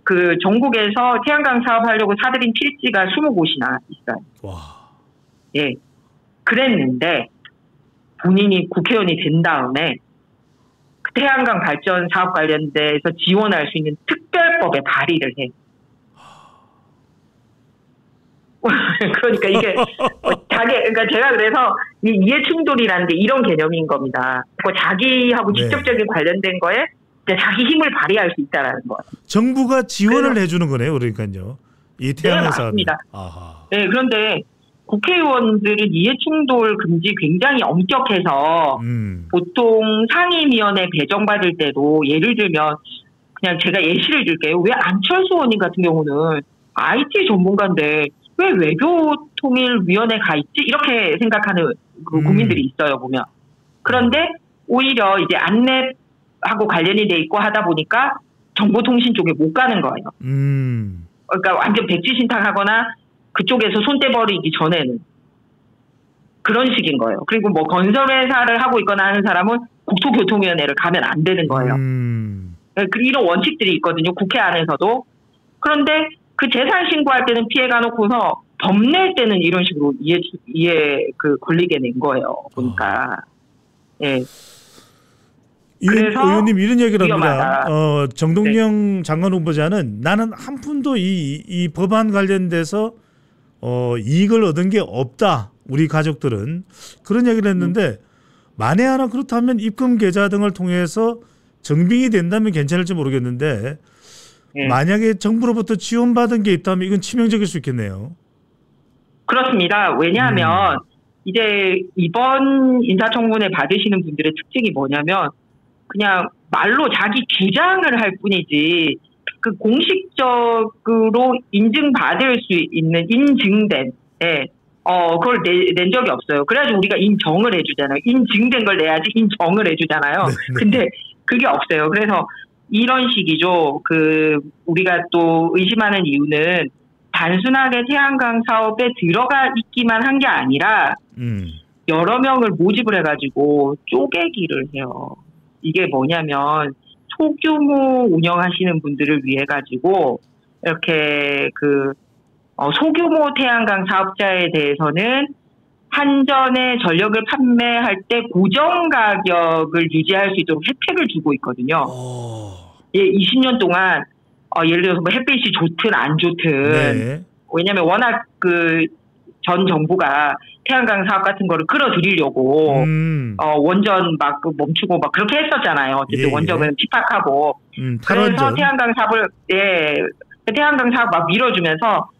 그 전국에서 태양광 사업하려고 사들인 필지가 20곳이나 있어요. 그랬는데 본인이 국회의원이 된 다음에 그때 태양광 발전 사업 관련돼서 지원할 수 있는 특별법에 발의를 해. 그러니까 이게 그러니까 제가 그래서 이 이해 충돌이라는 게 이런 개념인 겁니다. 자기하고 직접적인 관련된 거에 자기 힘을 발휘할 수 있다라는 거예요. 정부가 지원을 해주는 거네요, 그러니까요. 이 태양광 사업. 네, 맞습니다. 네, 그런데 국회의원들은 이해충돌 금지 굉장히 엄격해서 보통 상임위원회 배정받을 때도 예를 들면 그냥 제가 예시를 들게요. 왜 안철수 의원님 같은 경우는 IT 전문가인데 왜 외교통일위원회 가 있지? 이렇게 생각하는 그 국민들이 있어요, 보면. 그런데 오히려 이제 안랩하고 관련이 돼 있고 하다 보니까 정보통신 쪽에 못 가는 거예요. 그러니까 완전 백지신탁하거나 그쪽에서 손대 버리기 전에는 그런 식인 거예요. 그리고 뭐 건설회사를 하고 있거나 하는 사람은 국토교통위원회를 가면 안 되는 거예요. 이런 원칙들이 있거든요. 국회 안에서도. 그런데 그 재산 신고할 때는 피해가 놓고서 법낼 때는 이런 식으로 걸리게 낸 거예요. 보니까. 예. 그래서 의원님 이런 얘기를 합니다. 정동영 장관 후보자는 나는 한 푼도 이 법안 관련돼서 이익을 얻은 게 없다. 우리 가족들은 그런 얘기를 했는데 만에 하나 그렇다면 입금 계좌 등을 통해서 정빙이 된다면 괜찮을지 모르겠는데 만약에 정부로부터 지원받은 게 있다면 이건 치명적일 수 있겠네요. 그렇습니다. 왜냐하면 이제 이번 인사청문회 받으시는 분들의 특징이 뭐냐면 그냥 말로 자기 주장을 할 뿐이지 그 공식적으로 인증받을 수 있는 인증된 그걸 낸 적이 없어요. 그래가지고 우리가 인정을 해주잖아요. 인증된 걸 내야지 인정을 해주잖아요. 근데 그게 없어요. 그래서 이런 식이죠. 우리가 또 의심하는 이유는 단순하게 태양광 사업에 들어가 있기만 한 게 아니라 여러 명을 모집을 해가지고 쪼개기를 해요. 이게 뭐냐면 소규모 운영하시는 분들을 위해 가지고 이렇게 소규모 태양광 사업자에 대해서는 한전에 전력을 판매할 때 고정 가격을 유지할 수 있도록 혜택을 주고 있거든요. 20년 동안 예를 들어서 뭐 햇빛이 좋든 안 좋든 왜냐하면 워낙 전 정부가 태양광 사업 같은 거를 끌어들이려고 원전 막 멈추고 막 그렇게 했었잖아요. 어쨌든 원전은 핍박하고 그래서 태양광 사업 막 밀어주면서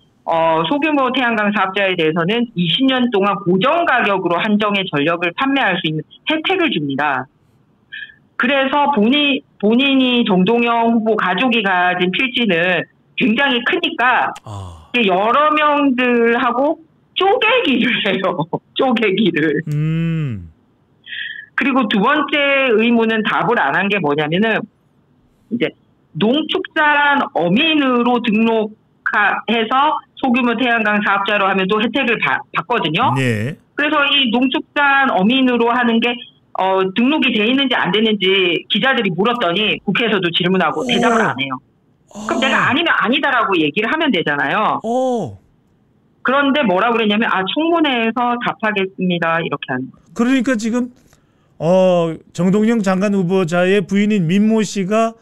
소규모 태양광 사업자에 대해서는 20년 동안 고정 가격으로 한정의 전력을 판매할 수 있는 혜택을 줍니다. 그래서 본인이 정동영 후보 가족이 가진 필지는 굉장히 크니까 여러 명들하고 쪼개기를 해요. 쪼개기를. 그리고 두 번째 의무는 답을 안 한 게 뭐냐면은 이제 농축산 어민으로 등록해서 소규모 태양광 사업자로 하면 또 혜택을 받거든요. 그래서 이 농축산 어민으로 하는 게 등록이 돼 있는지 안 되는지 기자들이 물었더니 국회에서도 질문하고 대답을 안 해요. 그럼 내가 아니면 아니다라고 얘기를 하면 되잖아요. 그런데 뭐라고 그랬냐면 청문회에서 답하겠습니다 이렇게 하는 거예요. 그러니까 지금 정동영 장관 후보자의 부인인 민모 씨가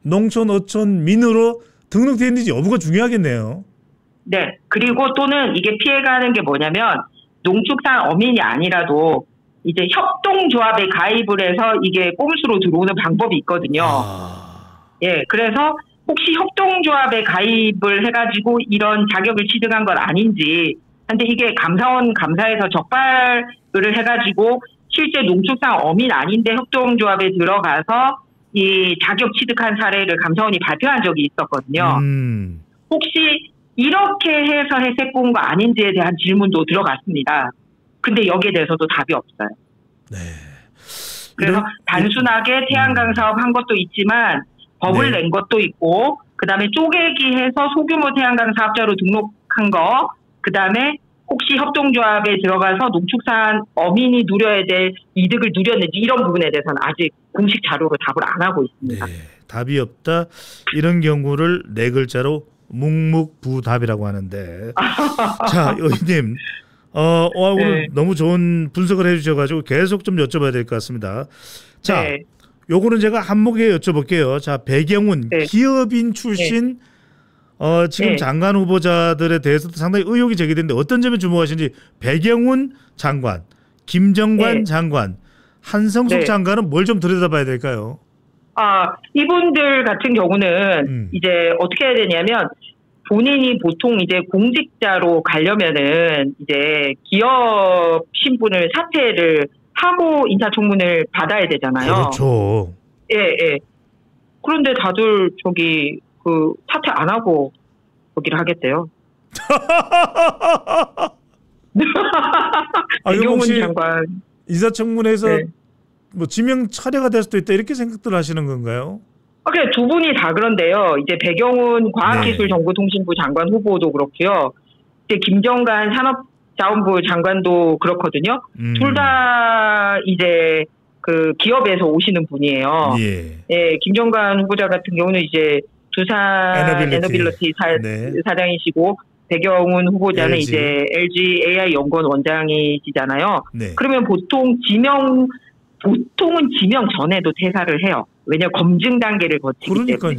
농촌어촌민으로 등록되어 있는지 여부가 중요하겠네요. 네. 그리고 또는 이게 피해가는 게 뭐냐면 농축산 어민이 아니라도 이제 협동조합에 가입을 해서 이게 꼼수로 들어오는 방법이 있거든요. 예, 그래서 혹시 협동조합에 가입을 해가지고 이런 자격을 취득한 건 아닌지, 근데 이게 감사에서 적발을 해가지고 실제 농축산 어민 아닌데 협동조합에 들어가서 이 자격 취득한 사례를 감사원이 발표한 적이 있었거든요. 혹시 이렇게 해서 혜택 본 거 아닌지에 대한 질문도 들어갔습니다. 근데 여기에 대해서도 답이 없어요. 그래서 단순하게 태양광 사업 한 것도 있지만 법을 낸 것도 있고, 그 다음에 쪼개기 해서 소규모 태양광 사업자로 등록한 거, 그 다음에 혹시 협동조합에 들어가서 농축산 어민이 누려야 될 이득을 누렸는지 이런 부분에 대해서는 아직 공식 자료로 답을 안 하고 있습니다. 답이 없다. 이런 경우를 네 글자로 묵묵부답이라고 하는데 자, 의원님 오늘 너무 좋은 분석을 해주셔가지고 계속 좀 여쭤봐야 될 것 같습니다. 자, 요거는 제가 한목에 여쭤볼게요. 자, 배경훈 기업인 출신 지금 장관 후보자들에 대해서도 상당히 의혹이 제기되는데 어떤 점에 주목하시는지. 배경훈 장관, 김정관 장관, 한성숙 장관은 뭘 좀 들여다봐야 될까요? 이분들 같은 경우는 이제 어떻게 해야 되냐면 본인이 보통 이제 공직자로 가려면은 이제 기업 신분을 사퇴를 하고 인사청문회를 받아야 되잖아요. 그렇죠. 예. 그런데 다들 저기 그 사퇴 안 하고 거기를 하겠대요. 배경훈 장관 인사청문회에서 뭐 지명 철회가 될 수도 있다 이렇게 생각들 하시는 건가요? 그래 두 분이 다 그런데요. 이제 배경훈 과학기술정보통신부 장관 후보도 그렇고요. 이제 김정관 산업자원부 장관도 그렇거든요. 둘 다 이제 그 기업에서 오시는 분이에요. 김정관 후보자 같은 경우는 이제 두산 에너빌리티 사장이시고 배경훈 후보자는 LG. 이제 LG AI 연구원 원장이시잖아요. 그러면 보통은 지명 전에도 퇴사를 해요. 왜냐하면 검증 단계를 거치기 때문에.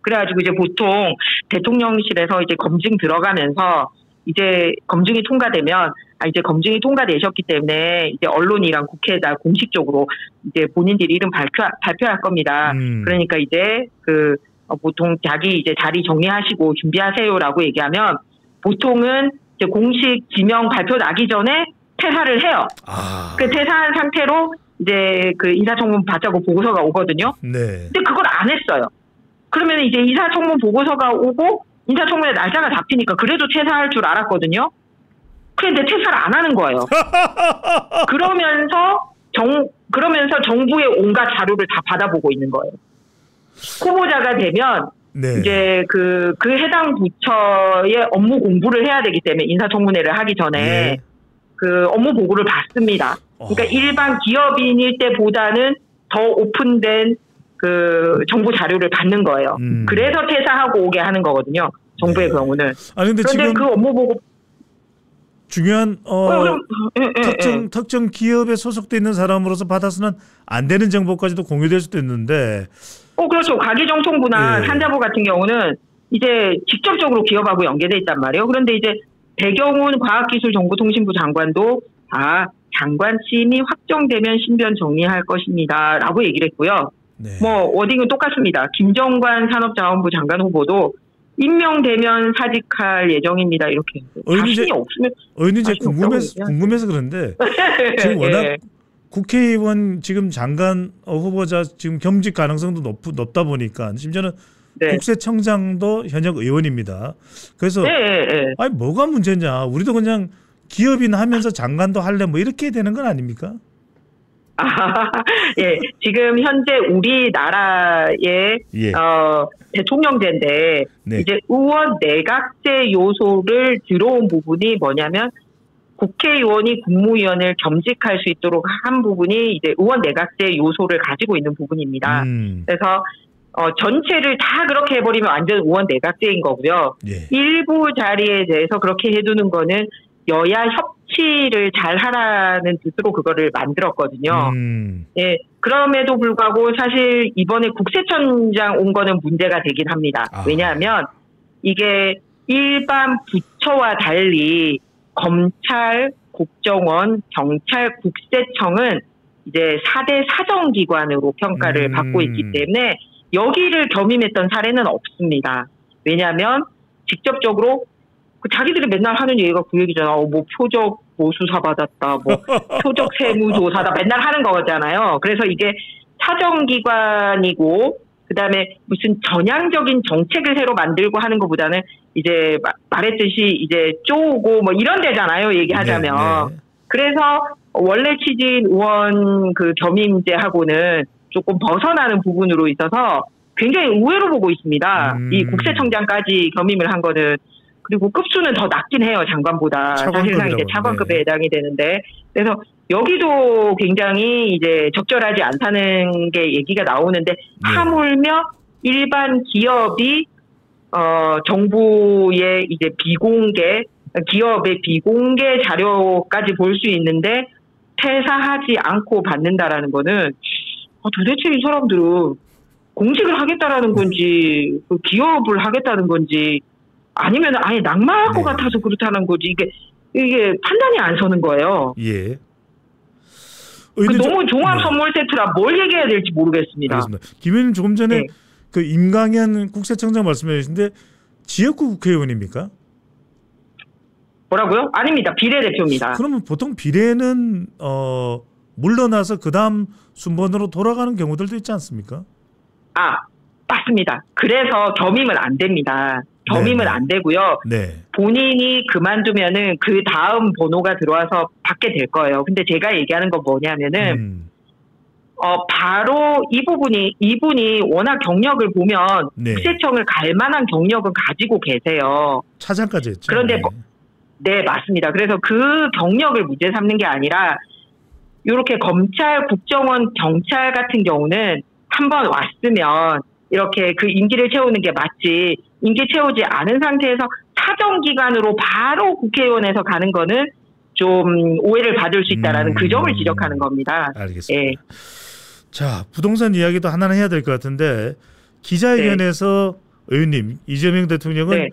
그래가지고 이제 보통 대통령실에서 이제 검증 들어가면서 이제 검증이 통과되면 이제 검증이 통과되셨기 때문에 이제 언론이랑 국회에다 공식적으로 이제 본인들이 이름 발표할 겁니다. 그러니까 이제 그 보통 자기 이제 자리 정리하시고 준비하세요라고 얘기하면 보통은 이제 공식 지명 발표 나기 전에 퇴사를 해요. 그 퇴사한 상태로 이제 그 인사청문 받자고 보고서가 오거든요. 근데 그걸 안 했어요. 그러면 이제 인사청문 보고서가 오고 인사청문회 날짜가 잡히니까 그래도 퇴사할 줄 알았거든요. 그런데 퇴사를 안 하는 거예요. 그러면서 정부의 온갖 자료를 다 받아보고 있는 거예요. 후보자가 되면 이제 그 해당 부처의 업무 공부를 해야 되기 때문에 인사청문회를 하기 전에 그 업무 보고를 받습니다. 그러니까 일반 기업인일 때보다는 더 오픈된 그 정보 자료를 받는 거예요. 그래서 퇴사하고 오게 하는 거거든요. 정부의 경우는. 근데 그런데 지금 그 업무 보고 중요한 특정 기업에 소속돼 있는 사람으로서 받아서는 안 되는 정보까지도 공유될 수도 있는데. 그렇죠. 과기정통부나 산자부 같은 경우는 이제 직접적으로 기업하고 연계돼 있단 말이에요. 그런데 이제 배경훈 과학기술정보통신부 장관도 장관 취임이 확정되면 신변 정리할 것입니다. 라고 얘기를 했고요. 뭐 워딩은 똑같습니다. 김정관 산업자원부 장관 후보도 임명되면 사직할 예정입니다. 이렇게. 자신이 없으면. 이제 궁금해서 그런데 지금 워낙 국회의원 지금 장관 후보자 지금 겸직 가능성도 높다 보니까 심지어는 국세청장도 현역 의원입니다. 그래서 아니 뭐가 문제냐? 우리도 그냥 기업인 하면서 장관도 할래 뭐 이렇게 되는 건 아닙니까? 지금 현재 우리나라의 대통령제인데 이제 의원 내각제 요소를 들어온 부분이 뭐냐면 국회의원이 국무위원을 겸직할 수 있도록 한 부분이 이제 의원 내각제 요소를 가지고 있는 부분입니다. 그래서 전체를 다 그렇게 해버리면 완전 의원 내각제인 거고요. 일부 자리에 대해서 그렇게 해두는 거는 여야 협치를 잘 하라는 뜻으로 그거를 만들었거든요. 그럼에도 불구하고 사실 이번에 국세청장 온 거는 문제가 되긴 합니다. 왜냐하면 이게 일반 부처와 달리 검찰, 국정원, 경찰, 국세청은 이제 4대 사정기관으로 평가를 받고 있기 때문에 여기를 겸임했던 사례는 없습니다. 왜냐하면 직접적으로 자기들이 맨날 하는 얘기가 그 얘기잖아. 뭐 표적 수사 받았다, 뭐 표적 세무조사다 맨날 하는 거잖아요. 그래서 이게 사정기관이고 그다음에 무슨 전향적인 정책을 새로 만들고 하는 것보다는 이제 말했듯이 이제 쪼고 뭐 이런 데잖아요. 얘기하자면. 그래서 원래 취지인 의원 그 겸임제하고는 조금 벗어나는 부분으로 있어서 굉장히 의외로 보고 있습니다. 이 국세청장까지 겸임을 한 거는. 그리고 급수는 더 낮긴 해요. 장관보다. 사실상 이제 차관급에 해당이 되는데. 그래서 여기도 굉장히 이제 적절하지 않다는 게 얘기가 나오는데 하물며 일반 기업이 정부의 이제 비공개 기업의 비공개 자료까지 볼 수 있는데 퇴사하지 않고 받는다라는 거는 도대체 이 사람들은 공직을 하겠다라는 건지 기업을 하겠다는 건지 아니면 아예 낙마할 것 같아서 그렇다는 거지 이게 판단이 안 서는 거예요. 예. 너무 종합 선물 세트라 뭘 얘기해야 될지 모르겠습니다. 알겠습니다. 김 의원님 조금 전에 그 임강현 국세청장 말씀해 주신데 지역구 국회의원입니까? 뭐라고요? 아닙니다. 비례대표입니다. 그러면 보통 비례는 물러나서 그 다음 순번으로 돌아가는 경우들도 있지 않습니까? 맞습니다. 그래서 겸임은 안 됩니다. 겸임은 안 되고요. 본인이 그만두면은 그 다음 번호가 들어와서 받게 될 거예요. 근데 제가 얘기하는 건 뭐냐면은 바로 이분이 워낙 경력을 보면 국세청을 갈 만한 경력은 가지고 계세요. 차장까지 했죠. 그런데 네, 맞습니다. 그래서 그 경력을 문제 삼는 게 아니라 이렇게 검찰, 국정원, 경찰 같은 경우는 한번 왔으면 이렇게 그 임기를 채우는 게 맞지, 임기 채우지 않은 상태에서 사정기간으로 바로 국회의원에서 가는 거는 좀 오해를 받을 수 있다라는 그 점을 지적하는 겁니다. 알겠습니다. 자, 부동산 이야기도 하나는 해야 될 것 같은데 기자회견에서 의원님, 이재명 대통령은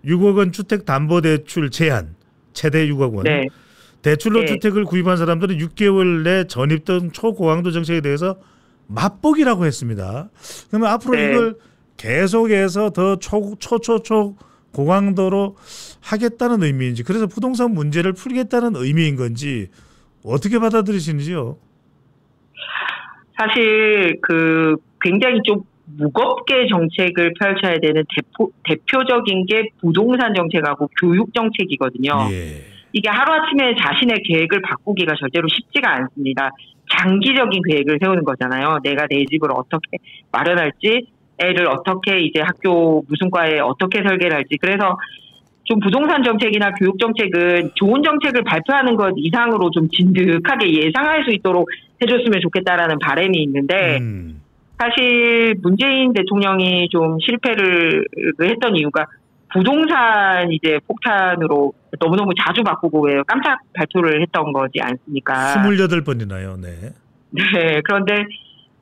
6억 원 주택담보대출 제한, 최대 6억 원. 대출로 주택을 구입한 사람들은 6개월 내 전입 등 초고강도 정책에 대해서 맛보기라고 했습니다. 그러면 앞으로 이걸 계속해서 더 고강도로 하겠다는 의미인지, 그래서 부동산 문제를 풀겠다는 의미인 건지 어떻게 받아들이시는지요? 사실 굉장히 좀 무겁게 정책을 펼쳐야 되는 대표적인 게 부동산 정책하고 교육 정책이거든요. 이게 하루아침에 자신의 계획을 바꾸기가 절대로 쉽지가 않습니다. 장기적인 계획을 세우는 거잖아요. 내가 내 집을 어떻게 마련할지, 애를 어떻게 이제 학교 무슨 과에 어떻게 설계를 할지. 그래서 좀 부동산 정책이나 교육 정책은 좋은 정책을 발표하는 것 이상으로 좀 진득하게 예상할 수 있도록 해줬으면 좋겠다라는 바람이 있는데 사실 문재인 대통령이 좀 실패를 했던 이유가 부동산 이제 폭탄으로 너무너무 자주 바꾸고 왜 깜짝 발표를 했던 거지 않습니까? 28번이나요. 네. 그런데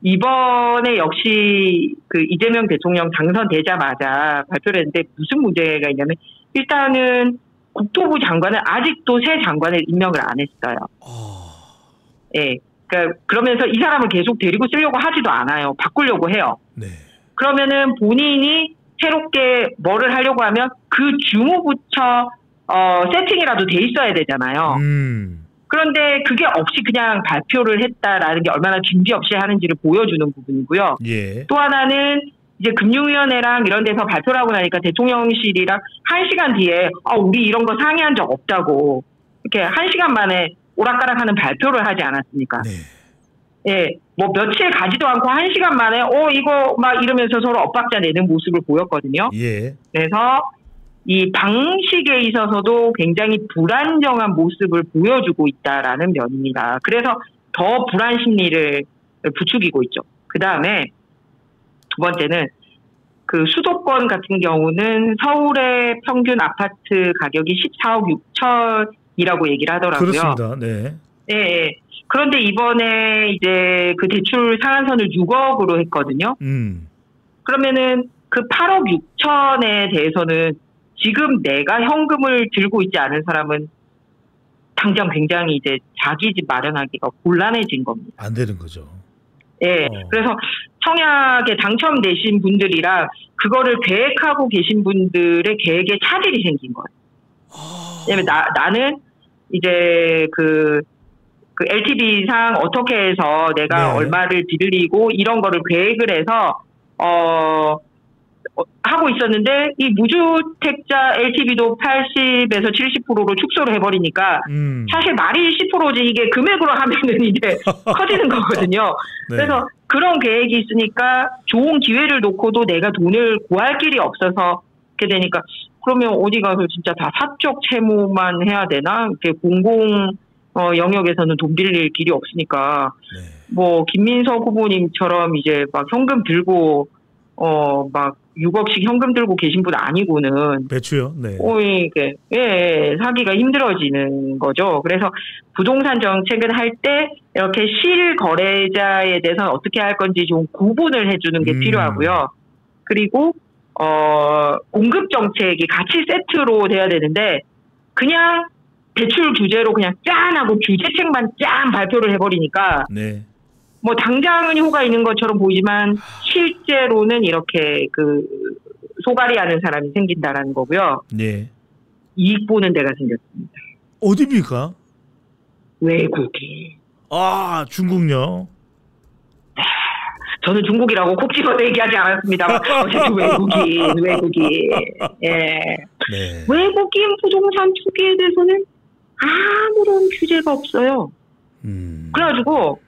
이번에 역시 그 이재명 대통령 당선되자마자 발표를 했는데 무슨 문제가 있냐면 일단은 국토부 장관은 아직도 새 장관을 임명을 안 했어요. 그러니까 그러면서 이 사람을 계속 데리고 쓰려고 하지도 않아요. 바꾸려고 해요. 그러면은 본인이 새롭게 뭐를 하려고 하면 그 주무부처 세팅이라도 돼 있어야 되잖아요. 그런데 그게 없이 그냥 발표를 했다라는 게 얼마나 준비 없이 하는지를 보여주는 부분이고요. 또 하나는 이제 금융위원회랑 이런 데서 발표를 하고 나니까 대통령실이랑 1시간 뒤에 우리 이런 거 상의한 적 없다고 이렇게 1시간 만에 오락가락하는 발표를 하지 않았습니까? 뭐 며칠 가지도 않고 1시간 만에 이거 막 이러면서 서로 엇박자 내는 모습을 보였거든요. 그래서 이 방식에 있어서도 굉장히 불안정한 모습을 보여주고 있다라는 면입니다. 그래서 더 불안 심리를 부추기고 있죠. 그 다음에 두 번째는 그 수도권 같은 경우는 서울의 평균 아파트 가격이 14억 6천이라고 얘기를 하더라고요. 그렇습니다. 그런데 이번에 이제 그 대출 상한선을 6억으로 했거든요. 그러면은 그 8억 6천에 대해서는 지금 내가 현금을 들고 있지 않은 사람은 당장 굉장히 이제 자기 집 마련하기가 곤란해진 겁니다. 안 되는 거죠. 그래서 청약에 당첨되신 분들이랑 그거를 계획하고 계신 분들의 계획에 차질이 생긴 거예요. 왜냐면 나는 이제 그 LTV상 어떻게 해서 내가 얼마를 빌리고 이런 거를 계획을 해서 하고 있었는데 이 무주택자 LTV도 80에서 70%로 축소를 해버리니까 사실 말이 10%지 이게 금액으로 하면은 이제 커지는 거거든요. 그래서 그런 계획이 있으니까 좋은 기회를 놓고도 내가 돈을 구할 길이 없어서 이렇게 되니까 그러면 어디 가서 진짜 다 사적 채무만 해야 되나? 이렇게 공공 영역에서는 돈 빌릴 길이 없으니까 뭐 김민석 후보님처럼 이제 막 현금 들고 막 6억씩 현금 들고 계신 분 아니고는 배추요. 네. 이게 사기가 힘들어지는 거죠. 그래서 부동산 정책을 할 때 이렇게 실거래자에 대해서는 어떻게 할 건지 좀 구분을 해주는 게 필요하고요. 그리고 공급 정책이 같이 세트로 돼야 되는데 그냥 대출 규제로 그냥 짠 하고 규제책만 짠 발표를 해버리니까 네. 뭐 당장은 효과 있는 것처럼 보이지만 실제로는 이렇게 그 소갈이 하는 사람이 생긴다라는 거고요. 네. 이익 보는 데가 생겼습니다. 어디입니까? 외국이. 중국요? 저는 중국이라고 콕 집어서 얘기하지 않았습니다만 어쨌든 외국인. 예. 네. 외국인 부동산 투기에 대해서는 아무런 규제가 없어요. 그래가지고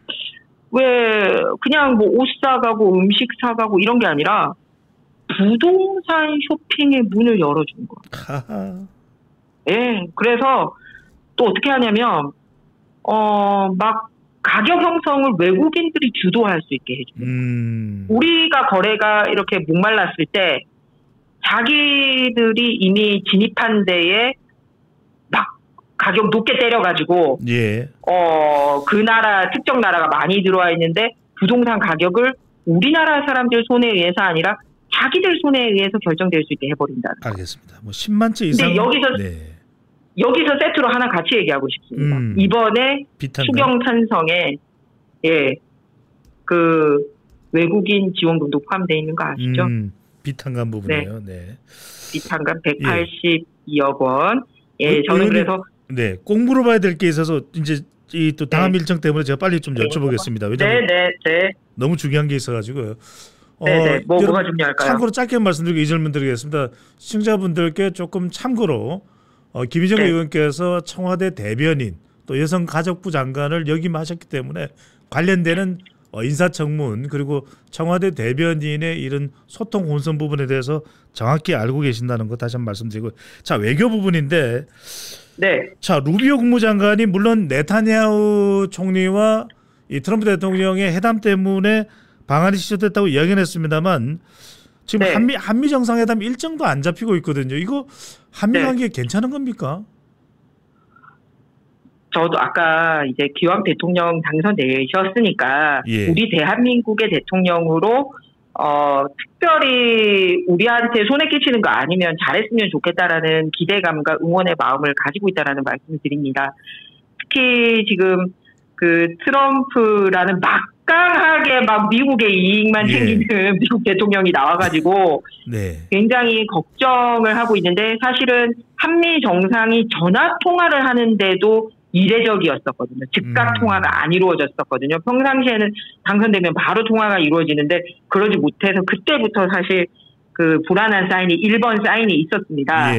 왜 그냥 뭐 옷 사가고 음식 사가고 이런 게 아니라 부동산 쇼핑의 문을 열어준 거예요. 예. 그래서 또 어떻게 하냐면 막 가격 형성을 외국인들이 주도할 수 있게 해줘요. 우리가 거래가 이렇게 목말랐을 때 자기들이 이미 진입한 데에 막 가격 높게 때려가지고 예. 그 나라 특정 나라가 많이 들어와 있는데 부동산 가격을 우리나라 사람들 손에 의해서 아니라 자기들 손에 의해서 결정될 수 있게 해버린다. 알겠습니다. 뭐 10만 채 이상. 근데 여기서 세트로 하나 같이 얘기하고 싶습니다. 이번에 추경 찬성에 그 외국인 지원금도 포함되어 있는 거 아시죠? 비탄감 부분이에요. 네. 비탄감 182억 원. 예, 저는 그래서 꼭 물어봐야 될 게 있어서 이제 이 또 다음 일정 때문에 제가 빨리 좀 여쭤보겠습니다. 왜냐면 너무 중요한 게 있어가지고요. 뭐가 중요할까요? 참고로 짧게 말씀드리고 이 질문 드리겠습니다. 시청자분들께 조금 참고로 김희정 의원께서 청와대 대변인 또 여성가족부 장관을 역임하셨기 때문에 관련되는 인사청문 그리고 청와대 대변인의 이런 소통 혼선 부분에 대해서 정확히 알고 계신다는 거 다시 한번 말씀드리고, 자, 외교 부분인데 자, 루비오 국무장관이 물론 네타냐후 총리와 이 트럼프 대통령의 회담 때문에 방한이 시작됐다고 이야기는 했습니다만 지금 한미 정상회담 일정도 안 잡히고 있거든요. 이거 한미 관계 괜찮은 겁니까? 저도 아까 이제 기왕 대통령 당선되셨으니까 우리 대한민국의 대통령으로 특별히 우리한테 손해 끼치는 거 아니면 잘했으면 좋겠다라는 기대감과 응원의 마음을 가지고 있다라는 말씀을 드립니다. 특히 지금 그 트럼프라는 막강하게 막 미국의 이익만 챙기는 미국 대통령이 나와가지고 굉장히 걱정을 하고 있는데 사실은 한미 정상이 전화 통화를 하는데도 이례적이었었거든요. 즉각 통화가 안 이루어졌었거든요. 평상시에는 당선되면 바로 통화가 이루어지는데 그러지 못해서 그때부터 사실 그 불안한 사인이 1번 사인이 있었습니다.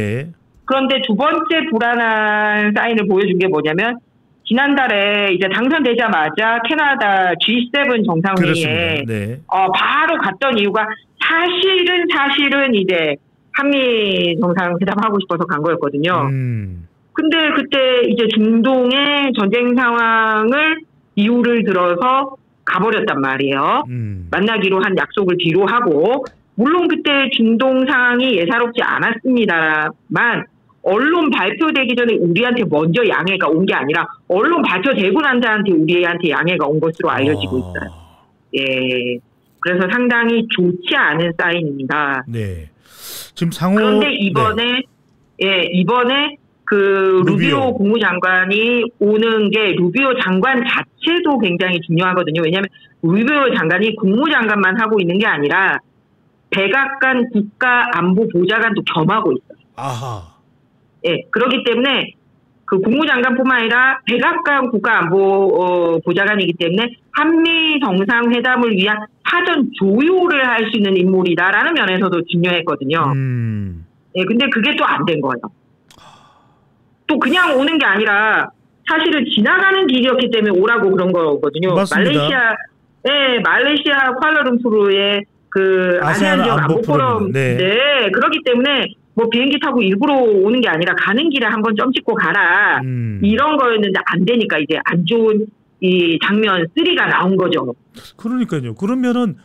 그런데 두 번째 불안한 사인을 보여준 게 뭐냐면 지난달에 이제 당선되자마자 캐나다 G7 정상회의에 바로 갔던 이유가 사실은 이제 한미 정상회담 하고 싶어서 간 거였거든요. 근데 그때 이제 중동의 전쟁 상황을 이유를 들어서 가버렸단 말이에요. 만나기로 한 약속을 뒤로 하고, 물론 그때 중동 상황이 예사롭지 않았습니다만 언론 발표되기 전에 우리한테 먼저 양해가 온 게 아니라 언론 발표되고 난 다음에 우리한테 양해가 온 것으로 알려지고 있어요. 예, 그래서 상당히 좋지 않은 사인입니다. 지금 상호 그런데 이번에 이번에 그 루비오 국무장관이 오는 게 루비오 장관 자체도 굉장히 중요하거든요. 왜냐하면 루비오 장관이 국무장관만 하고 있는 게 아니라 백악관 국가안보보좌관도 겸하고 있어요. 그렇기 때문에 그 국무장관뿐만 아니라 백악관 국가안보보좌관이기 때문에 한미 정상회담을 위한 사전 조율을 할 수 있는 인물이다라는 면에서도 중요했거든요. 근데 그게 또 안 된 거예요. 또 그냥 오는 게 아니라 사실은 지나가는 길이었기 때문에 오라고 그런 거거든요. 맞습니다. 말레이시아 쿠알라룸푸르의 그 아세안 지역 안보 포럼. 그렇기 때문에 뭐 비행기 타고 일부러 오는 게 아니라 가는 길에 한번 점 찍고 가라. 이런 거였는데 안 되니까 이제 안 좋은 이 장면 3가 나온 거죠. 그러니까요. 그러면은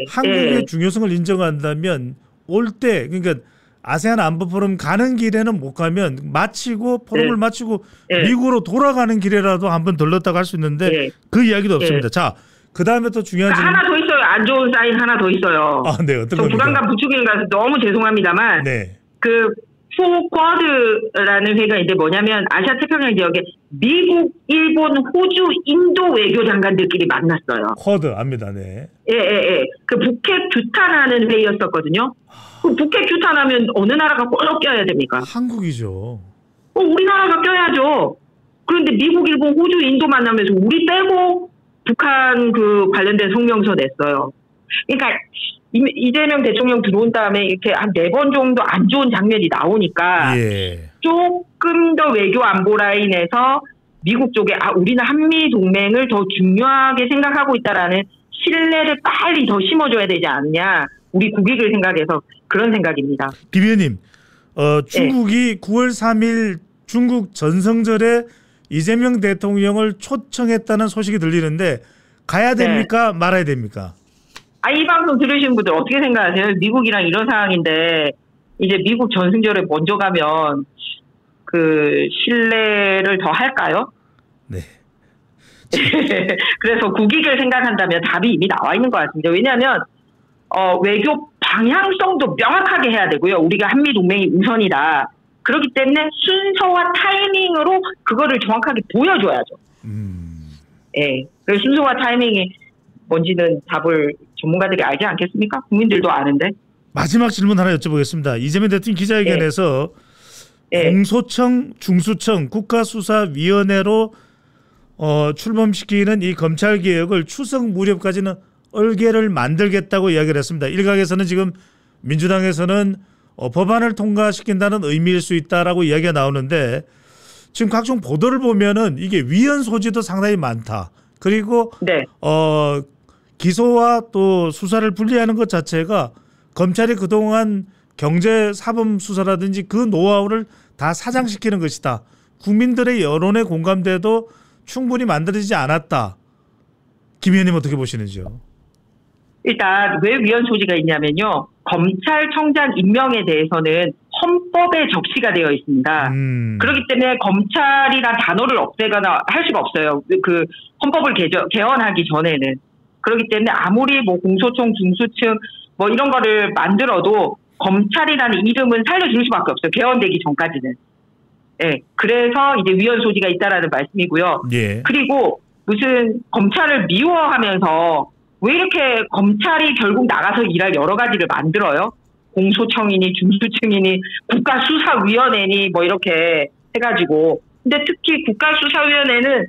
한국의 중요성을 인정한다면 올 때 그러니까 아세안 안보 포럼 가는 길에는 못 가면 마치고 포럼을 마치고 미국으로 돌아가는 길에라도 한번 들렀다고 할 수 있는데 그 이야기도 없습니다. 자, 그다음에 또 중요한 질문. 하나 더 있어요. 안 좋은 사인 하나 더 있어요. 네, 어떤 겁니까? 부담감 부추기는 거라서 너무 죄송합니다만 그 포쿼드라는 회가 이제 뭐냐면 아시아 태평양 지역에 미국, 일본, 호주, 인도 외교장관들끼리 만났어요. 쿼드 압니다. 네. 그 북핵 규탄하는 회의였었거든요. 그 북핵 규탄하면 어느 나라가 꼭 껴야 됩니까? 한국이죠. 우리나라가 껴야죠. 그런데 미국, 일본, 호주, 인도 만나면서 우리 빼고 북한 그 관련된 성명서 냈어요. 그러니까 이재명 대통령 들어온 다음에 이렇게 한 4번 정도 안 좋은 장면이 나오니까 조금 더 외교 안보 라인에서 미국 쪽에 우리는 한미 동맹을 더 중요하게 생각하고 있다라는 신뢰를 빨리 더 심어줘야 되지 않느냐. 우리 국익을 생각해서 그런 생각입니다. 김 의원님, 중국이 9월 3일 중국 전성절에 이재명 대통령을 초청했다는 소식이 들리는데 가야 됩니까? 말아야 됩니까? 이 방송 들으신 분들 어떻게 생각하세요? 미국이랑 이런 상황인데 이제 미국 전승절에 먼저 가면 그 신뢰를 더 할까요? 네. 그래서 국익을 생각한다면 답이 이미 나와 있는 것 같습니다. 왜냐하면 외교 방향성도 명확하게 해야 되고요. 우리가 한미 동맹이 우선이다. 그렇기 때문에 순서와 타이밍으로 그거를 정확하게 보여줘야죠. 그 순서와 타이밍이 뭔지는 답을 전문가들이 알지 않겠습니까? 국민들도 아는데. 마지막 질문 하나 여쭤보겠습니다. 이재명 대통령 기자회견에서 공소청, 중수청, 국가수사위원회로 출범시키는 이 검찰개혁을 추석 무렵까지는 얼개를 만들겠다고 이야기를 했습니다. 일각에서는 지금 민주당에서는 법안을 통과시킨다는 의미일 수 있다라고 이야기가 나오는데 지금 각종 보도를 보면은 이게 위헌 소지도 상당히 많다. 그리고 기소와 또 수사를 분리하는 것 자체가 검찰이 그동안 경제사범 수사라든지 그 노하우를 다 사장시키는 것이다. 국민들의 여론의 공감대도 충분히 만들어지지 않았다. 김 의원님 어떻게 보시는지요? 일단 왜 위헌 소지가 있냐면요. 검찰청장 임명에 대해서는 헌법에 적시가 되어 있습니다. 그렇기 때문에 검찰이란 단어를 없애거나 할 수가 없어요. 그 헌법을 개헌하기 전에는. 그렇기 때문에 아무리 뭐 공소청, 중수청 뭐 이런 거를 만들어도 검찰이라는 이름은 살려줄 수밖에 없어요. 개헌되기 전까지는. 그래서 이제 위헌 소지가 있다라는 말씀이고요. 그리고 무슨 검찰을 미워하면서 왜 이렇게 검찰이 결국 나가서 일할 여러 가지를 만들어요? 공소청이니 중수청이니 국가수사위원회니 뭐 이렇게 해가지고. 근데 특히 국가수사위원회는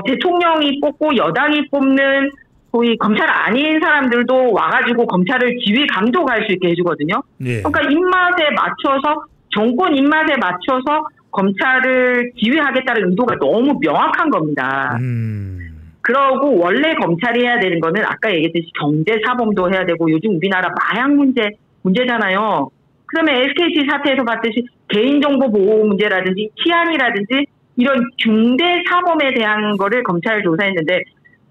대통령이 뽑고 여당이 뽑는 거의 검찰 아닌 사람들도 와가지고 검찰을 지휘 감독할 수 있게 해주거든요. 그러니까 입맛에 맞춰서 정권 입맛에 맞춰서 검찰을 지휘하겠다는 의도가 너무 명확한 겁니다. 그러고 원래 검찰이 해야 되는 거는 아까 얘기했듯이 경제사범도 해야 되고 요즘 우리나라 마약 문제잖아요. 그다음에 SKT 사태에서 봤듯이 개인정보 보호 문제라든지 치안이라든지 이런 중대사범에 대한 거를 검찰 조사했는데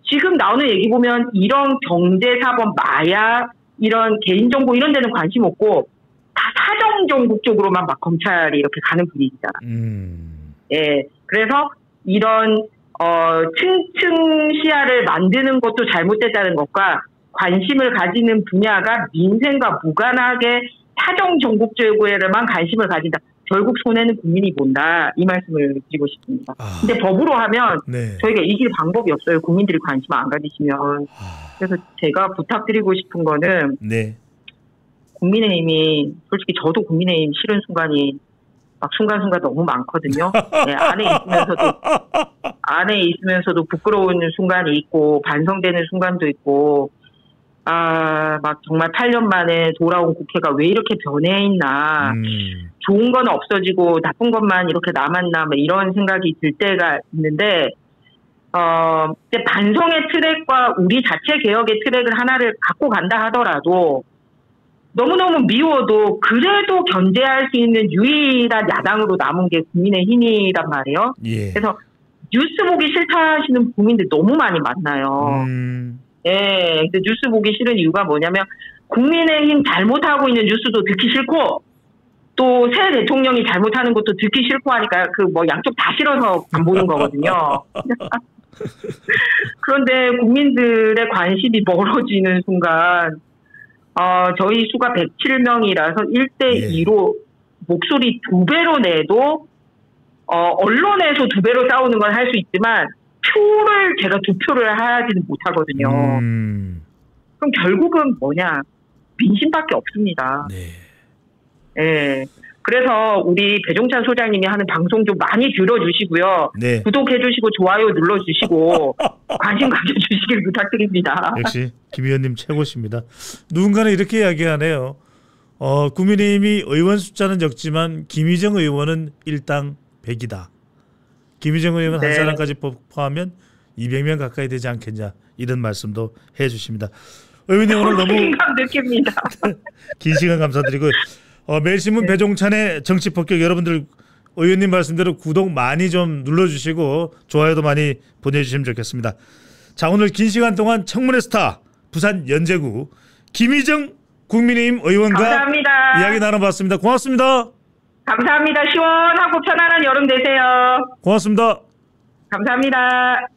지금 나오는 얘기 보면 이런 경제사범, 마약, 이런 개인정보 이런 데는 관심 없고 다 사정정국 쪽으로만 막 검찰이 이렇게 가는 분위기잖아. 그래서 이런 층층 시야를 만드는 것도 잘못됐다는 것과 관심을 가지는 분야가 민생과 무관하게 사정정국제에만 관심을 가진다. 결국 손해는 국민이 본다. 이 말씀을 드리고 싶습니다. 근데 법으로 하면 저희가 이길 방법이 없어요. 국민들이 관심 안 가지시면. 그래서 제가 부탁드리고 싶은 거는 국민의힘이 솔직히 저도 국민의힘 싫은 순간이 막 순간순간 너무 많거든요. 안에 있으면서도 부끄러운 순간이 있고 반성되는 순간도 있고 막 정말 8년 만에 돌아온 국회가 왜 이렇게 변해 있나. 좋은 건 없어지고 나쁜 것만 이렇게 남았나 이런 생각이 들 때가 있는데 반성의 트랙과 우리 자체 개혁의 트랙을 하나를 갖고 간다 하더라도 너무너무 미워도 그래도 견제할 수 있는 유일한 야당으로 남은 게 국민의힘이란 말이에요. 그래서 뉴스 보기 싫다 하시는 국민들 너무 많이 만나요. 예, 근데 뉴스 보기 싫은 이유가 뭐냐면 국민의힘 잘못하고 있는 뉴스도 듣기 싫고 또 새 대통령이 잘못하는 것도 듣기 싫고 하니까 그 뭐 양쪽 다 싫어서 안 보는 거거든요. 그런데 국민들의 관심이 멀어지는 순간 저희 수가 107명이라서 1대2로 목소리 2배로 내도 언론에서 2배로 싸우는 건 할 수 있지만 표를 제가 2표를 하지는 못하거든요. 그럼 결국은 뭐냐? 민심밖에 없습니다. 네. 예. 그래서 우리 배종찬 소장님이 하는 방송 좀 많이 들어주시고요. 네. 구독해주시고 좋아요 눌러주시고 관심 가져주시길 부탁드립니다. 역시 김 의원님 최고십니다. 누군가는 이렇게 이야기하네요. 국민의힘이 의원 숫자는 적지만 김희정 의원은 일당 100이다. 김희정 의원 한 사람까지 포함하면 200명 가까이 되지 않겠냐 이런 말씀도 해주십니다. 의원님 오늘 너무 느낍니다. 긴 시간 감사드리고 매일신문 배종찬의 정치폭격 여러분들 의원님 말씀대로 구독 많이 좀 눌러주시고 좋아요도 많이 보내주시면 좋겠습니다. 자, 오늘 긴 시간 동안 청문회 스타 부산 연제구 김희정 국민의힘 의원과 감사합니다. 이야기 나눠봤습니다. 고맙습니다. 감사합니다. 시원하고 편안한 여름 되세요. 고맙습니다. 감사합니다.